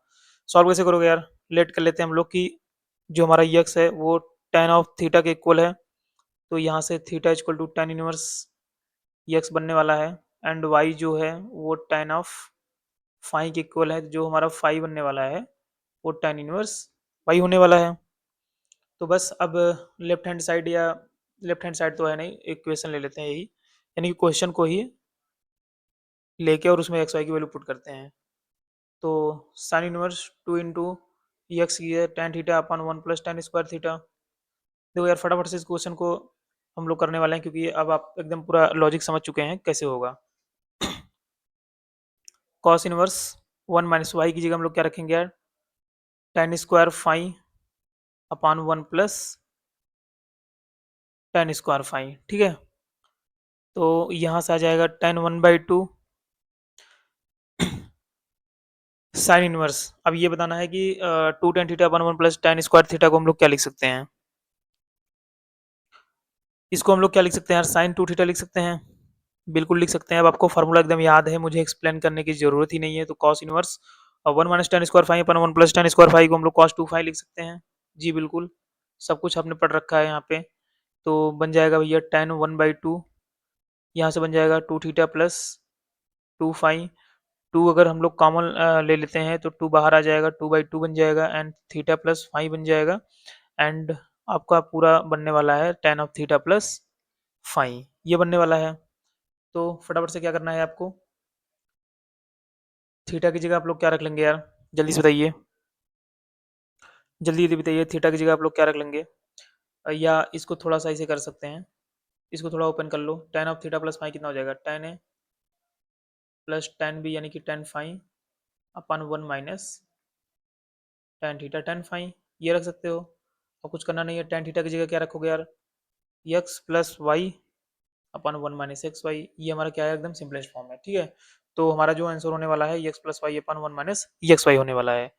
सॉल्व कैसे करोगे यार, लेट कर लेते हैं हम लोग कि जो हमारा यक्स है वो tan ऑफ थीटा के इक्वल है। तो यहाँ से theta equal to tan inverse x बनने वाला है, एंड वाई जो है वो tan ऑफ फाई के इक्वल है, जो हमारा फाई बनने वाला है वो tan इनवर्स वाई होने वाला है। तो बस अब लेफ्ट हैंड साइड, या लेफ्ट हैंड साइड तो है नहीं, इक्वेशन ले लेते हैं यही, यानी कि क्वेश्चन को ही लेके और उसमें एक्स वाई की वैल्यू पुट करते हैं। तो साइन इनवर्स 2 इंटू एक्स की है tan theta upon 1 plus tan square theta. देखो यार, फटाफट से इस क्वेश्चन को हम लोग करने वाले हैं, क्योंकि अब आप एकदम पूरा लॉजिक समझ चुके हैं कैसे होगा। कॉस इनवर्स 1 माइनस वाई की जगह हम लोग क्या रखेंगे यार, tan square phi upon 1 plus tan square phi. ठीक है, तो यहाँ से आ जाएगा tan 1/2 साइन इनवर्स। अब ये बताना है कि 2 tan theta upon 1 plus tan square theta को हम लोग क्या लिख सकते हैं, इसको हम लोग क्या लिख सकते हैं यार, साइन 2 थीटा लिख सकते हैं। बिल्कुल लिख सकते हैं। अब आपको फार्मूला एकदम याद है, मुझे एक्सप्लेन करने की जरूरत ही नहीं है। तो कॉस इनवर्स और 1 minus tan square phi upon 1 plus tan square phi को हम लोग cos 2 फाई लिख सकते हैं। जी बिल्कुल, सब कुछ आपने पढ़ रखा है यहाँ पे। तो बन जाएगा भैया tan 1/2, यहाँ से बन जाएगा 2 थीटा प्लस 2 फाई। 2 अगर हम लोग कॉमन ले लेते हैं तो 2 बाहर आ जाएगा, 2/2 बन जाएगा एंड थीटा प्लस फाई बन जाएगा। एंड आपका पूरा बनने वाला है tan of theta plus phi, ये बनने वाला है। तो फटाफट से क्या करना है आपको, थीटा की जगह आप लोग क्या रख लेंगे यार, जल्दी से बताइए, जल्दी जल्दी बताइए, थीटा की जगह आप लोग क्या रख लेंगे। या इसको थोड़ा सा ऐसे कर सकते हैं, इसको थोड़ा ओपन कर लो, tan of theta plus phi कितना हो जाएगा, tan a plus tan b यानी कि tan phi upon 1 minus tan theta tan phi, ये रख सकते हो। और कुछ करना नहीं है, tan थीटा की जगह क्या रखोगे यार, x plus y upon 1 minus x Y, ये हमारा क्या है, एकदम सिंपलेस्ट फॉर्म है, ठीक है। तो हमारा जो आंसर होने वाला है x plus y upon 1 minus x Y होने वाला है।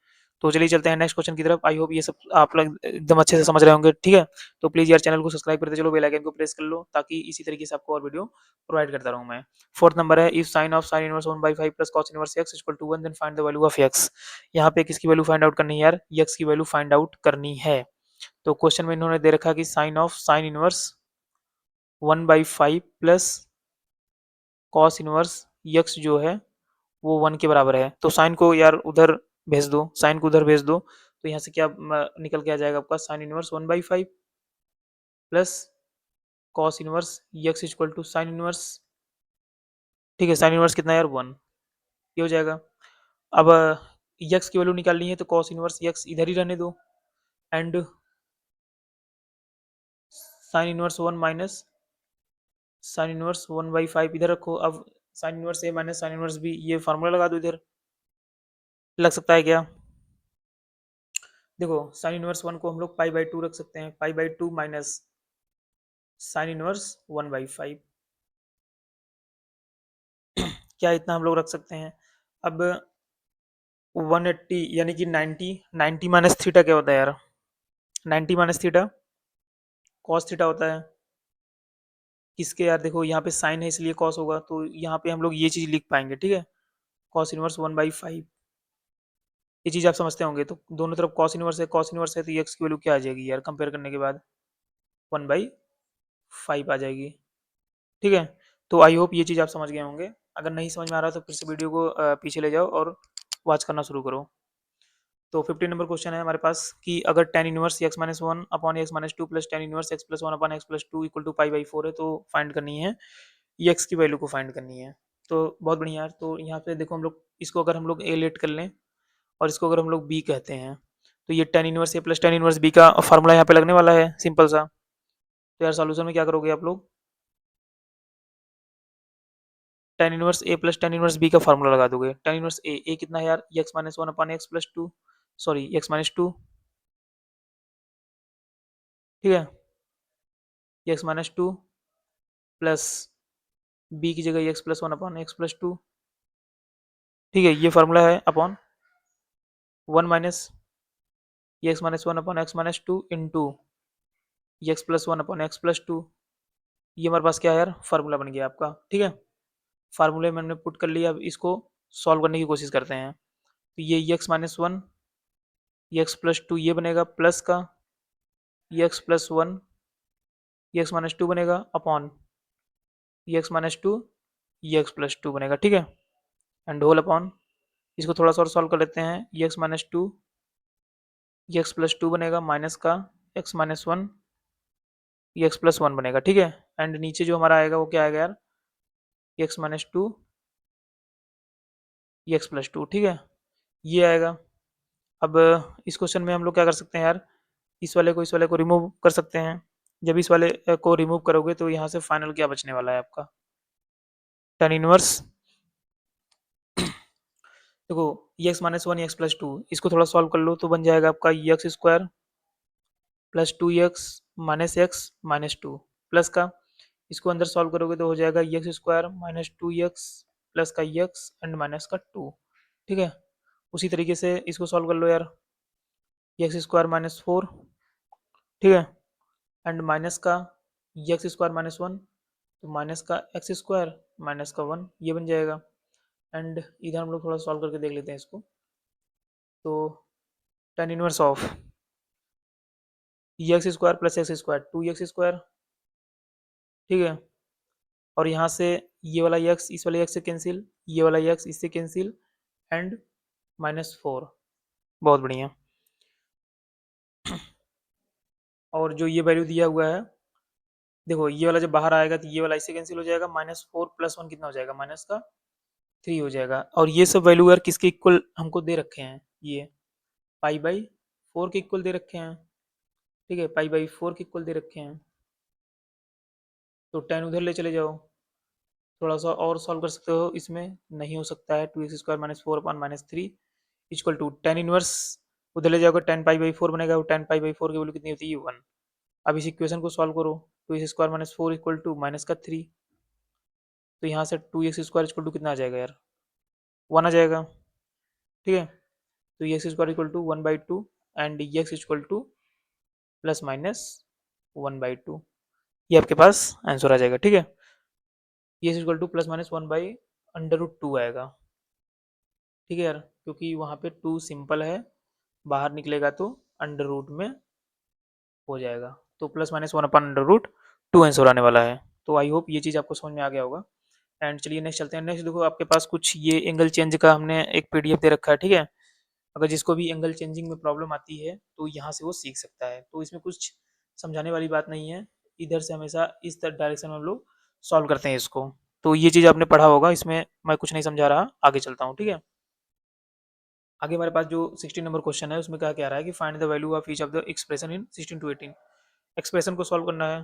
तो चलिए चलते हैं नेक्स्ट क्वेश्चन की तरफ। आई होप ये सब आप लोग एकदम अच्छे से समझ रहे होंगे, ठीक है। तो प्लीज यार चैनल को सब्सक्राइब करते चलो, बेल आइकन को प्रेस कर लो, ताकि इसी तरीके से आपको और वीडियो प्रोवाइड करता रहूं मैं। फोर्थ नंबर है, if sine of sine inverse 1/5 plus cos inverse x equal to 1 then find the value of x. यहाँ पे किसकी वैल्यू फाइंड आउट करनी है यार, एक्स की वैल्यू फाइंड आउट करनी है। तो क्वेश्चन में इन्होंने दे रखा कि sine of sine inverse 1/5 plus cos inverse x जो है वो 1 के बराबर है। तो साइन को यार उधर भेज दो, साइन को उधर भेज दो, तो यहाँ से क्या निकल के आ जाएगा आपका, sine inverse 1/5 plus cos inverse x equal to sine inverse, ठीक है, साइन इनवर्स कितना है यार 1, ये हो जाएगा। अब यक्स की वैल्यू निकालनी है तो कॉस इनवर्स यक्स इधर ही रहने दो, and sine inverse 1 minus sine inverse 1/5 इधर रखो। अब साइन इनवर्स ए माइनस साइन इनवर्स बी, ये फार्मूला लगा दो इधर, लग सकता है क्या। देखो साइन इनवर्स 1 को हम लोग पाई/2 रख सकते हैं, पाई/2 माइनस साइन इनवर्स 1/5, क्या इतना हम लोग रख सकते हैं। अब 180 यानी कि 90, 90 माइनस थीटा क्या होता है यार, 90 माइनस थीटा कॉस थीटा होता है। किसके यार, देखो यहाँ पे साइन है इसलिए कॉस होगा, तो यहाँ पे हम लोग ये चीज लिख पाएंगे, ठीक है, कॉस इनवर्स 1/5, ये चीज आप समझते होंगे। तो दोनों तरफ कॉस इनवर्स है तो एक्स की वैल्यू क्या आ जाएगी यार, कंपेयर करने के बाद 1/5 आ जाएगी, ठीक है। तो आई होप ये चीज आप समझ गए होंगे। अगर नहीं समझ में आ रहा तो फिर से वीडियो को पीछे ले जाओ और वॉच करना शुरू करो। तो 15 नंबर क्वेश्चन है हमारे पास कि अगर tan inverse x minus one upon x minus two plus tan inverse x plus one upon x plus two equal to पाई/4 है, तो फाइंड करनी है, x की वैल्यू को फाइंड करनी है। तो बहुत बढ़िया यार, तो यहाँ पे देखो हम लोग इसको अगर हम लोग a लेट कर लें और इसको अगर हम लोग b कहते हैं, तो ये tan inverse a plus tan inverse b का फार्मूला यहाँ पे लगने वाला है, सिंपल सा। तो यार सॉल्यूशन में क्या करोगे आप लोग, tan inverse a plus tan inverse b का फार्मूला लगा दोगे। tan इनवर्स a कितना है यार, x minus one upon x plus two, sorry x minus two, ठीक है, x minus two plus b की जगह x plus one upon x plus two, ठीक है, ये फार्मूला है upon 1 minus x minus one upon x minus two into x plus one upon x plus two, ये हमारे पास क्या है यार, फार्मूला बन गया आपका, ठीक है। फार्मूले में हमने पुट कर लिया, अब इसको सॉल्व करने की कोशिश करते हैं। तो ये X minus one X plus two ये बनेगा प्लस का X plus one X minus two बनेगा upon x minus two X plus two बनेगा, ठीक है, एंड होल अपॉन, इसको थोड़ा सा और सॉल्व कर लेते हैं, x minus two X plus two बनेगा माइनस का x minus one X plus one बनेगा, ठीक है, एंड नीचे जो हमारा आएगा वो क्या आएगा यार, x minus two X plus two, ठीक है, ये आएगा। अब इस क्वेश्चन में हम लोग क्या कर सकते हैं यार, इस वाले को रिमूव कर सकते हैं। जब इस वाले को रिमूव करोगे तो यहाँ से फाइनल क्या बचने वाला है आपका, tan इनवर्स, देखो x minus one X plus to, इसको थोड़ा सॉल्व कर लो तो बन जाएगा आपका x square plus two x minus two plus का, इसको अंदर सॉल्व करोगे तो हो जाएगा x square minus two X plus का एक्स एंड माइनस का टू, ठीक है। उसी तरीके से इसको सॉल्व कर लो यार, एक्स स्क्वायर माइनस फोर, ठीक है, एंड माइनस का एक्स स्क्वायर माइनस वन, तो माइनस का एक्स स्क्वायर माइनस का वन, ये बन जाएगा। एंड इधर हम लोग थोड़ा सॉल्व करके देख लेते हैं इसको। तो tan inverse of x square plus x square 2x square, ठीक है। और यहाँ से ये वाला एक्स इस वाले एक्स से कैंसिल, ये वाला एक्स इससे कैंसिल, एंड -4। बहुत बढ़िया। और जो ये वैल्यू दिया हुआ है, देखो ये वाला जब बाहर आएगा तो ये वाला इससे कैंसिल हो जाएगा, -4 + 1 कितना हो जाएगा, -3 हो जाएगा। और ये सब वैल्यू यार किसके इक्वल हमको दे रखे हैं, ये π/4 के इक्वल दे रखे हैं, ठीक है, π/4 के इक्वल दे रखे हैं। तो 10 उधर ले चले जाओ, थोड़ा सा और सॉल्व कर सकते हो, इसमें नहीं हो सकता है। 2x² -4 / -3 इक्वल टू 10 इनवर्स, उधर ले जाओगे 10π/4 बनेगा, वो 10π/4 की वैल्यू कितनी होती है, 1। अब इस इक्वेशन को सॉल्व करो, 2x² - 4 इक्वल टू -3, तो यहाँ से 2x² इक्वल टू कितना आ जाएगा यार, 1 आ जाएगा, ठीक है। तो x² equal to 1/2 and x equal to ±1/2, ये आपके पास आंसर आ जाएगा, ठीक है। x इक्वल टू ±1/√2 आएगा, ठीक है यार, क्योंकि वहाँ पे 2 सिंपल है, बाहर निकलेगा तो अंडर रूट में हो जाएगा, तो +-1/√2 आंसर आने वाला है। तो आई होप ये चीज़ आपको समझ में आ गया होगा। एंड चलिए नेक्स्ट चलते हैं। नेक्स्ट देखो आपके पास कुछ ये एंगल चेंज का हमने एक पीडीएफ दे रखा है, ठीक है। अगर जिसको भी एंगल चेंजिंग में प्रॉब्लम आती है तो यहाँ से वो सीख सकता है, तो इसमें कुछ समझाने वाली बात नहीं है, इधर से हमेशा इस डायरेक्शन में हम लोग सॉल्व करते हैं इसको। तो ये चीज़ आपने पढ़ा होगा, इसमें मैं कुछ नहीं समझा रहा, आगे चलता हूँ, ठीक है। आगे हमारे पास जो 16 नंबर क्वेश्चन है उसमें क्या कह रहा है कि find the value of each of the expression in 16 to 18। Expression को सॉल्व करना है,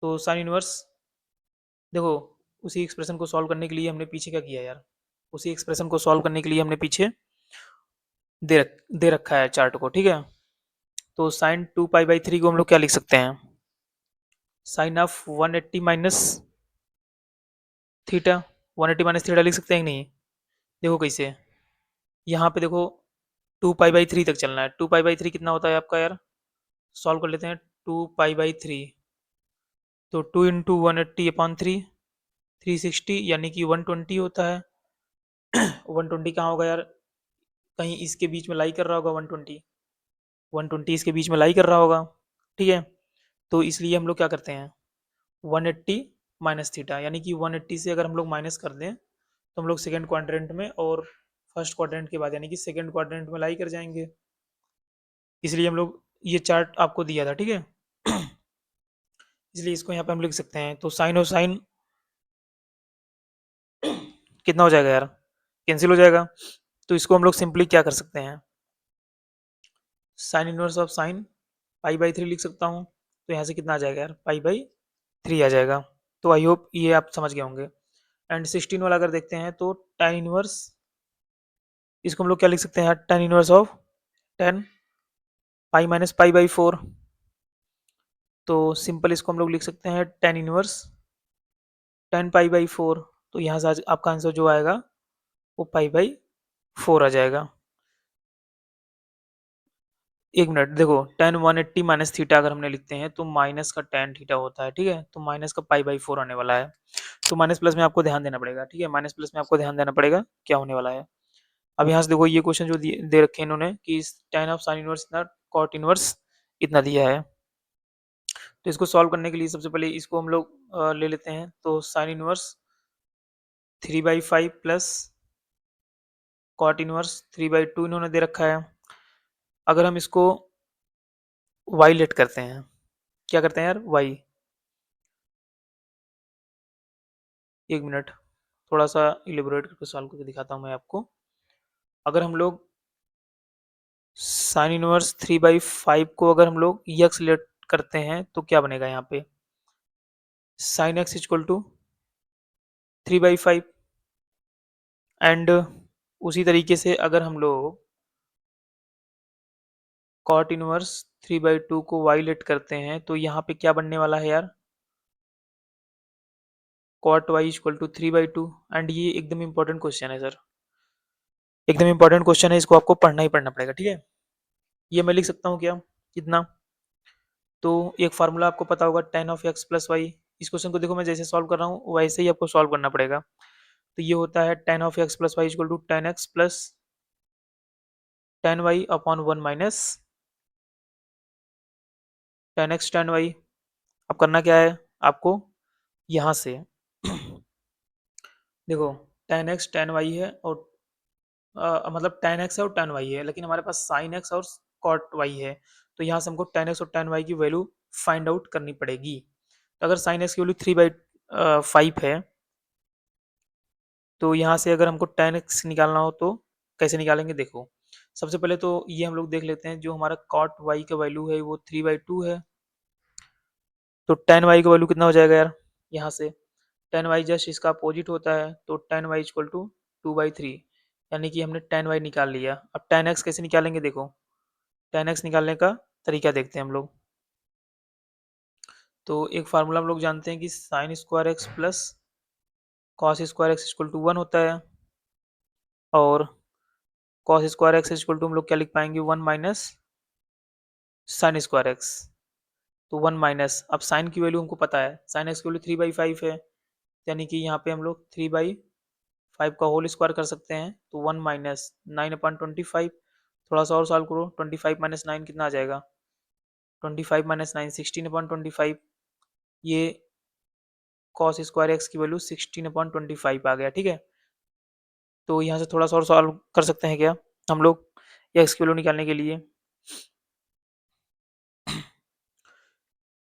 तो साइन इनवर्स, देखो उसी एक्सप्रेशन को सॉल्व करने के लिए हमने पीछे क्या किया यार, उसी एक्सप्रेशन को सॉल्व करने के लिए हमने पीछे दे रखा है चार्ट को, ठीक है। तो साइन 2π/3 को हम लोग क्या लिख सकते हैं, sine of 180 minus theta, 180 minus theta लिख सकते हैं कि नहीं। देखो कैसे, यहाँ पे देखो 2π/3 तक चलना है, 2π/3 कितना होता है आपका यार, सॉल्व कर लेते हैं। 2π/3, तो 2 इंटू 180/3, 360 यानी कि 120 होता है। 120 कहाँ होगा यार, कहीं इसके बीच में लाई कर रहा होगा, 120 इसके बीच में लाई कर रहा होगा, ठीक है। तो इसलिए हम लोग क्या करते हैं, 180 माइनस थीटा, यानी कि 180 से अगर हम लोग माइनस कर दें तो हम लोग सेकेंड क्वाड्रेंट में और फर्स्ट क्वाड्रेंट के बाद यानी कि सेकेंड क्वाड्रेंट में लाई कर जाएंगे, इसलिए हम लोग ये चार्ट आपको दिया था, ठीक है। इसलिए इसको यहाँ पे हम लिख सकते हैं। तो साइन और साइन कितना हो जाएगा यार, कैंसिल हो जाएगा, तो इसको हम लोग सिंपली क्या कर सकते हैं, साइन इनवर्स ऑफ साइन π/3 लिख सकता हूँ, तो यहाँ से कितना आ जाएगा यार, π/3 आ जाएगा। तो आई होप ये आप समझ गए होंगे। एंड 16 वाला अगर देखते हैं तो tan इनवर्स, इसको हम लोग क्या लिख सकते हैं, tan inverse of 10 pi minus π/4, तो सिंपल इसको हम लोग लिख सकते हैं tan इनवर्स 10 π/4, तो यहाँ से आपका आंसर जो आएगा वो π/4 आ जाएगा। एक मिनट देखो, tan 180 माइनस थीटा अगर हमने लिखते हैं तो माइनस का tan थीटा होता है, ठीक है, तो माइनस का π/4 आने वाला है। तो माइनस प्लस में आपको ध्यान देना पड़ेगा, ठीक है, माइनस प्लस में आपको ध्यान देना पड़ेगा क्या होने वाला है। अब यहाँ से देखो ये क्वेश्चन जो दे रखे हैं इन्होंने कि tan ऑफ साइन इनवर्स इतना, कॉट इनवर्स इतना दिया है। तो इसको सॉल्व करने के लिए सबसे पहले इसको हम लोग ले लेते हैं, तो sine inverse 3/5 plus cot inverse 3/2 इन्होंने दे रखा है। अगर हम इसको वाई लेट करते हैं, क्या करते हैं यार, वाई, एक मिनट थोड़ा सा इलेबोरेट करके सॉल्व करके दिखाता हूँ मैं आपको। अगर हम लोग साइन इनवर्स 3/5 को अगर हम लोग यक्स लेट करते हैं तो क्या बनेगा यहाँ पे, sine x equal to 3/5, and उसी तरीके से अगर हम लोग कॉट इनवर्स 3/2 को वाई लेट करते हैं तो यहाँ पे क्या बनने वाला है यार, cot y equal to 3/2। And ये एकदम इंपॉर्टेंट क्वेश्चन है सर, एकदम इंपॉर्टेंट क्वेश्चन है, इसको आपको पढ़ना ही पढ़ना पड़ेगा, ठीक है। ये मैं लिख सकता हूँ क्या, कितना, तो एक फार्मूला आपको पता होगा tan of x plus y. इस क्वेश्चन को देखो मैं जैसे सॉल्व कर रहा हूँ वैसे ही आपको सॉल्व करना पड़ेगा। तो ये होता है tan of x plus y equal to tan x plus tan y upon 1 minus 10x tan y। अब करना क्या है आपको, यहाँ से देखो tan x tan y है और मतलब tan x है और tan y है, लेकिन हमारे पास sin x और cot y है। तो यहाँ से हमको tan x और tan y की वैल्यू फाइंड आउट करनी पड़ेगी। तो अगर sin x की वैल्यू 3/5 है, तो यहाँ से अगर हमको tan x निकालना हो तो कैसे निकालेंगे देखो। सबसे पहले तो ये हम लोग देख लेते हैं, जो हमारा cot y का वैल्यू है वो 3/2 है। तो tan y का वैल्यू कितना हो जाएगा यार, यहाँ से tan y जस्ट इसका अपोजिट होता है, तो tan y इक्वल टू 2/3, यानी कि हमने tan y निकाल लिया। अब tan x कैसे निकालेंगे देखो, tan x निकालने का तरीका देखते हैं हम लोग। तो एक फार्मूला हम लोग जानते हैं कि sine square x plus cos square x equal to 1 होता है, और cos square x equal to हम लोग क्या लिख पाएंगे, 1 माइनस साइन स्क्वायर एक्स। तो 1 माइनस, अब साइन की वैल्यू हमको पता है, साइन एक्स की वैल्यू 3/5 है, यानी कि यहाँ पे हम लोग 3/5 का होल स्क्वायर कर सकते हैं। तो 1 माइनस 9/25, थोड़ा सा और सॉल्व करो, 25 माइनस 9 कितना आ जाएगा, 25 माइनस 9 16/25। ये कॉस स्क्वायर एक्स की वैल्यू 16/25 आ गया, ठीक है। तो यहाँ से थोड़ा सा और सॉल्व कर सकते हैं क्या हम लोग, एक्स की वैल्यू निकालने के लिए।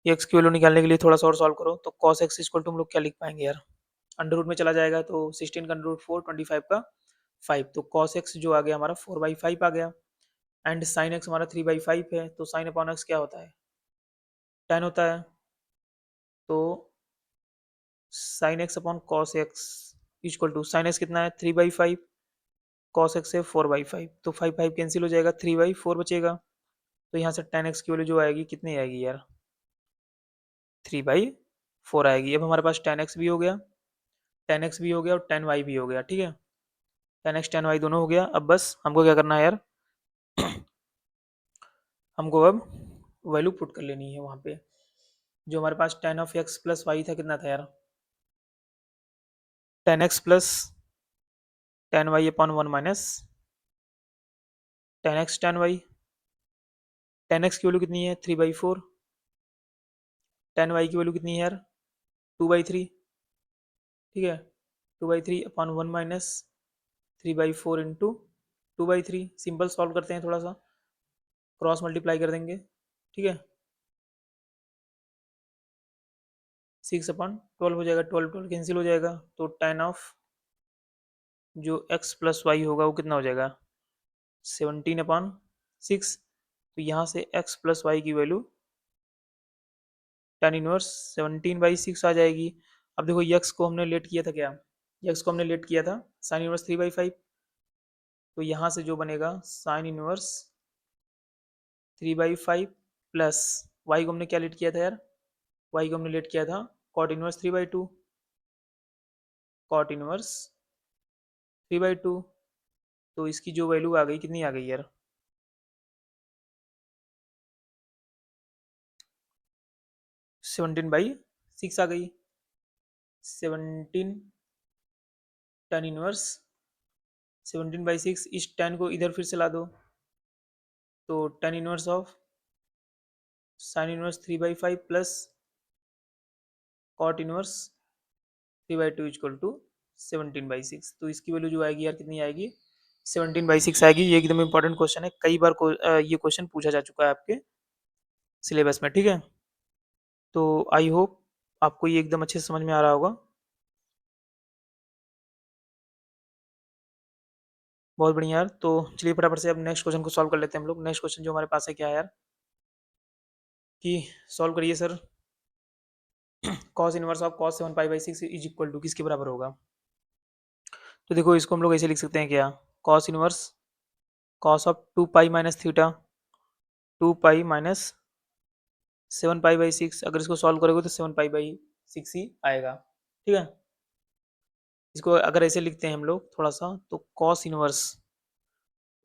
एक्स की वैल्यू निकालने के लिए थोड़ा सा और सॉल्व करो, तो कॉस एक्स इक्वल टू हम लोग क्या लिख पाएंगे यार, अंडर रूट में चला जाएगा तो 16 का अंडर रूट 4, 25 का 5, तो कॉस एक्स जो आ गया हमारा 4/5 आ गया। एंड साइन एक्स हमारा 3/5 है, तो साइन अपॉन एक्स क्या होता है, tan होता है। तो sine x upon cos x equal to, sine x कितना है 3/5, कॉस एक्स है 4/5, तो 5 कैंसिल हो जाएगा, 3/4 बचेगा। तो यहाँ से tan एक्स की वैल्यू जो आएगी कितनी आएगी यार, 3/4 आएगी। अब हमारे पास tan x भी हो गया और tan y भी हो गया, ठीक है। tan x tan y दोनों हो गया। अब बस हमको क्या करना है यार, हमको अब वैल्यू पुट कर लेनी है वहाँ पे। जो हमारे पास tan of x plus y था, कितना था यार, tan x plus tan y upon 1 minus tan x tan y। tan x की वैल्यू कितनी है 3/4, tan y की वैल्यू कितनी है यार 2/3, ठीक है। 2/3 upon 1 minus 3/4 into 2/3। Simple solve करते हैं, थोड़ा सा क्रॉस मल्टीप्लाई कर देंगे, ठीक है। 6/12 हो जाएगा, 12 12 कैंसिल हो जाएगा, तो tan ऑफ जो x प्लस वाई होगा वो कितना हो जाएगा 17/6। तो यहाँ से x प्लस वाई की वैल्यू tan इनवर्स 17/6 आ जाएगी। अब देखो यक्स को हमने लेट किया था क्या, यक्स को हमने लेट किया था साइन इनवर्स 3/5, तो यहाँ से जो बनेगा साइन इनवर्स 3/5 प्लस वाई को हमने क्या लेट किया था यार, वाई को हमने लेट किया था कॉट इनवर्स 3/2, कॉट इनवर्स 3/2। तो इसकी जो वैल्यू आ गई कितनी आ गई यार, 17/6 आ गई। 17 tan इनवर्स 17/6, इस tan को इधर फिर से ला दो, तो tan inverse of sine inverse 3/5 plus cot inverse 3/2 equal to 17/6। तो इसकी वैल्यू जो आएगी यार कितनी आएगी, 17/6 आएगी। ये एकदम इंपॉर्टेंट क्वेश्चन है, कई बार ये क्वेश्चन पूछा जा चुका है आपके सिलेबस में, ठीक है। तो आई होप आपको ये एकदम अच्छे से समझ में आ रहा होगा। बहुत बढ़िया यार, तो चलिए फटाफट से अब नेक्स्ट क्वेश्चन को सॉल्व कर लेते हैं हम लोग। नेक्स्ट क्वेश्चन जो हमारे पास है क्या है यार, कि सॉल्व करिए sir, cos inverse of cos 7 पाई/6 इज इक्वल टू किसके बराबर होगा। तो देखो इसको हम लोग ऐसे लिख सकते हैं क्या, cos inverse cos of 2 pi minus theta, 2 pi minus 7 पाई/6, अगर इसको सॉल्व करोगे तो 7 पाई/6 ही आएगा, ठीक है। इसको अगर ऐसे लिखते हैं हम लोग थोड़ा सा, तो cos inverse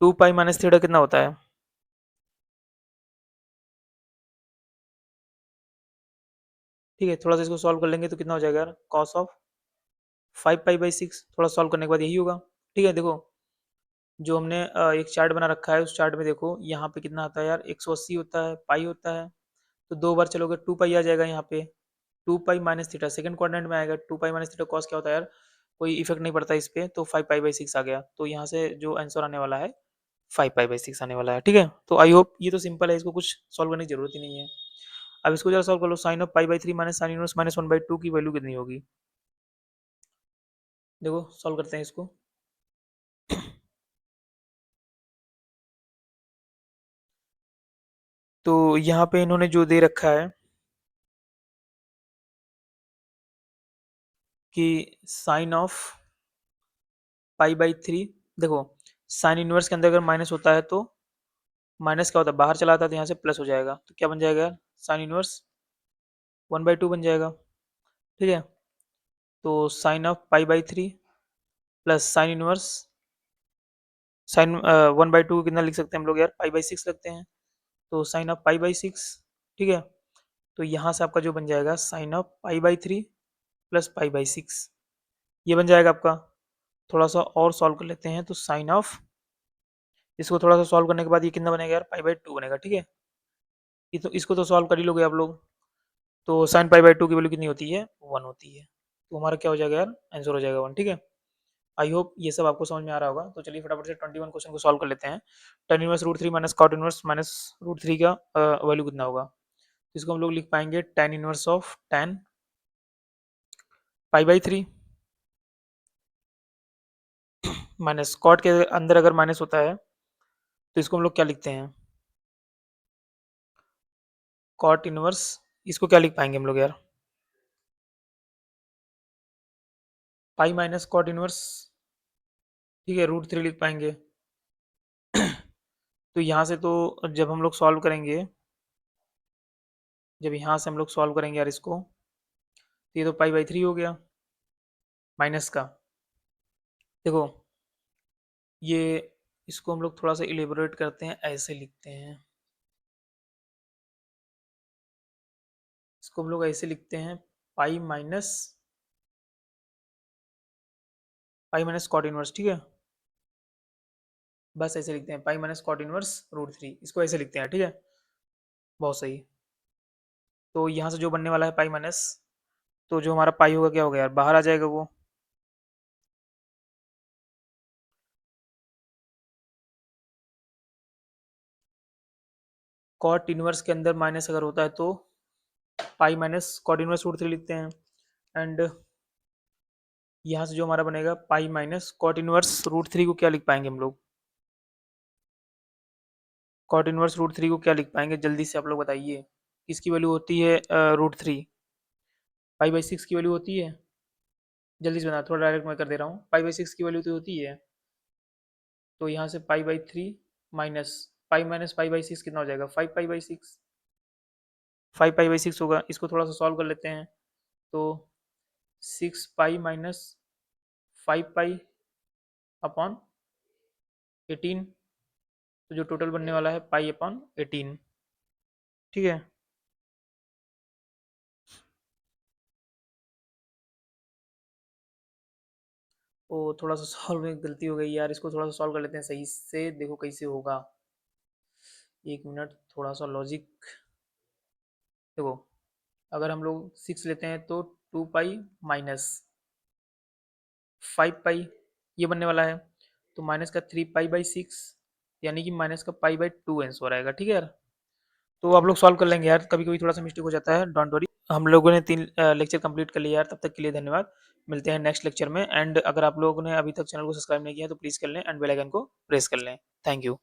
2 pi minus theta कितना होता है, ठीक है। थोड़ा सा इसको सॉल्व कर लेंगे तो कितना हो जाएगा यार, कॉस ऑफ 5 पाई/6, थोड़ा सॉल्व करने के बाद यही होगा, ठीक है। देखो जो हमने एक चार्ट बना रखा है, उस चार्ट में देखो यहाँ पे कितना आता है यार, 180 होता है, पाई होता है। तो 2 बार चलोगे 2 पाई आ जाएगा यहाँ पे, 2 pi minus theta second quadrant में आएगा, 2 पाई माइनस थीटा कॉस क्या होता है यार, कोई इफेक्ट नहीं पड़ता इस पे, तो 5 पाई बाई 6 आ गया। तो यहाँ से जो आंसर आने वाला है 5 पाई बाई 6 आने वाला है, ठीक है। तो आई होप ये तो सिंपल है, इसको कुछ सॉल्व करने की जरूरत ही नहीं है। अब इसको जरा सॉल्व कर लो, sine of pi by 3 minus sine inverse minus 1/2 की वैल्यू कितनी होगी। देखो सॉल्व करते हैं इसको। तो यहाँ पे इन्होंने जो दे रखा है कि साइन ऑफ पाई बाई 3, देखो साइन इनवर्स के अंदर अगर माइनस होता है तो माइनस क्या होता है, बाहर चला आता है, तो यहाँ से प्लस हो जाएगा, तो क्या बन जाएगा, साइन इनवर्स 1/2 बन जाएगा, ठीक है। तो sine of pi by 3 plus sine inverse sine 1/2 कितना लिख सकते हैं हम लोग यार, पाई बाई 6 लगते हैं, तो साइन ऑफ पाई बाई 6, ठीक है। तो यहाँ से आपका जो बन जाएगा sine of pi by 3 plus pi by 6, ये बन जाएगा आपका। थोड़ा सा और सॉल्व कर लेते हैं, तो साइन ऑफ, इसको थोड़ा सा सॉल्व करने के बाद ये कितना बनेगा यार, पाई बाई 2 बनेगा, ठीक है। ये तो इसको तो सॉल्व कर ही लोगे आप लोग। तो साइन पाई बाई 2 की वैल्यू कितनी होती है, 1 होती है। तो हमारा क्या हो जाएगा यार, आंसर हो जाएगा 1, ठीक है। आई होप ये सब आपको समझ में आ रहा होगा। तो चलिए फटाफट से 21 क्वेश्चन को सॉल्व कर लेते हैं। Tan inverse root 3 minus cot inverse minus root 3 का वैल्यू कितना होगा। तो इसको हम लोग लिख पाएंगे tan inverse of tan pi by 3 minus cot के अंदर अगर माइनस होता है तो इसको हम लोग क्या लिखते हैं, कॉट इनवर्स, इसको क्या लिख पाएंगे हम लोग यार, पाई माइनस कॉट इनवर्स, ठीक है, रूट 3 लिख पाएंगे। तो यहाँ से तो जब हम लोग सॉल्व करेंगे, जब यहाँ से हम लोग सॉल्व करेंगे यार इसको, तो ये तो पाई बाई 3 हो गया माइनस का। देखो ये, इसको हम लोग थोड़ा सा इलेबोरेट करते हैं, ऐसे लिखते हैं, इसको हम लोग ऐसे लिखते हैं, पाई माइनस कॉट इनवर्स, ठीक है। बस ऐसे लिखते हैं, pi minus cot inverse root 3, इसको ऐसे लिखते हैं, ठीक है। बहुत सही। तो यहाँ से जो बनने वाला है पाई माइनस, तो जो हमारा पाई होगा क्या होगा यार, बाहर आ जाएगा वो, कॉट इनवर्स के अंदर माइनस अगर होता है तो pi minus cot inverse root 3 लिखते हैं। एंड यहाँ से जो हमारा बनेगा pi minus cot inverse root 3 को क्या लिख पाएंगे हम लोग, कॉट इनवर्स रूट 3 को क्या लिख पाएंगे, जल्दी से आप लोग बताइए। किसकी वैल्यू होती है रूट 3, पाई बाई 6 की वैल्यू होती है, जल्दी से बता, थोड़ा डायरेक्ट मैं कर दे रहा हूँ, पाई बाई 6 की वैल्यू तो होती है। तो यहाँ से पाई बाई 3 माइनस पाई बाई 6 कितना हो जाएगा, 5 पाई बाई 6, 5 पाई बाई 6 होगा। इसको थोड़ा सा सॉल्व कर लेते हैं, तो 6 पाई माइनस 5 पाई अपॉन 18, तो जो टोटल बनने वाला है पाई अपॉन 18, ठीक है। ओ थोड़ा सा सॉल्व में गलती हो गई यार, इसको थोड़ा सा सॉल्व कर लेते हैं सही से, देखो कैसे होगा। एक मिनट, थोड़ा सा लॉजिक। देखो अगर हम लोग 6 लेते हैं तो 2 पाई माइनस 5 पाई, ये बनने वाला है, तो माइनस का 3 पाई बाई 6, यानी कि माइनस का पाई बाई 2 आंसर आएगा, ठीक है यार। तो आप लोग सॉल्व कर लेंगे यार, कभी कभी थोड़ा सा मिस्टेक हो जाता है, डोंट वरी। हम लोगों ने 3 लेक्चर कंप्लीट कर लिया यार, तब तक के लिए धन्यवाद। मिलते हैं नेक्स्ट लेक्चर में। एंड अगर आप लोगों ने अभी तक चैनल को सब्सक्राइब नहीं किया तो प्लीज़ कर लें एंड बेल आइकन को प्रेस कर लें। Thank you.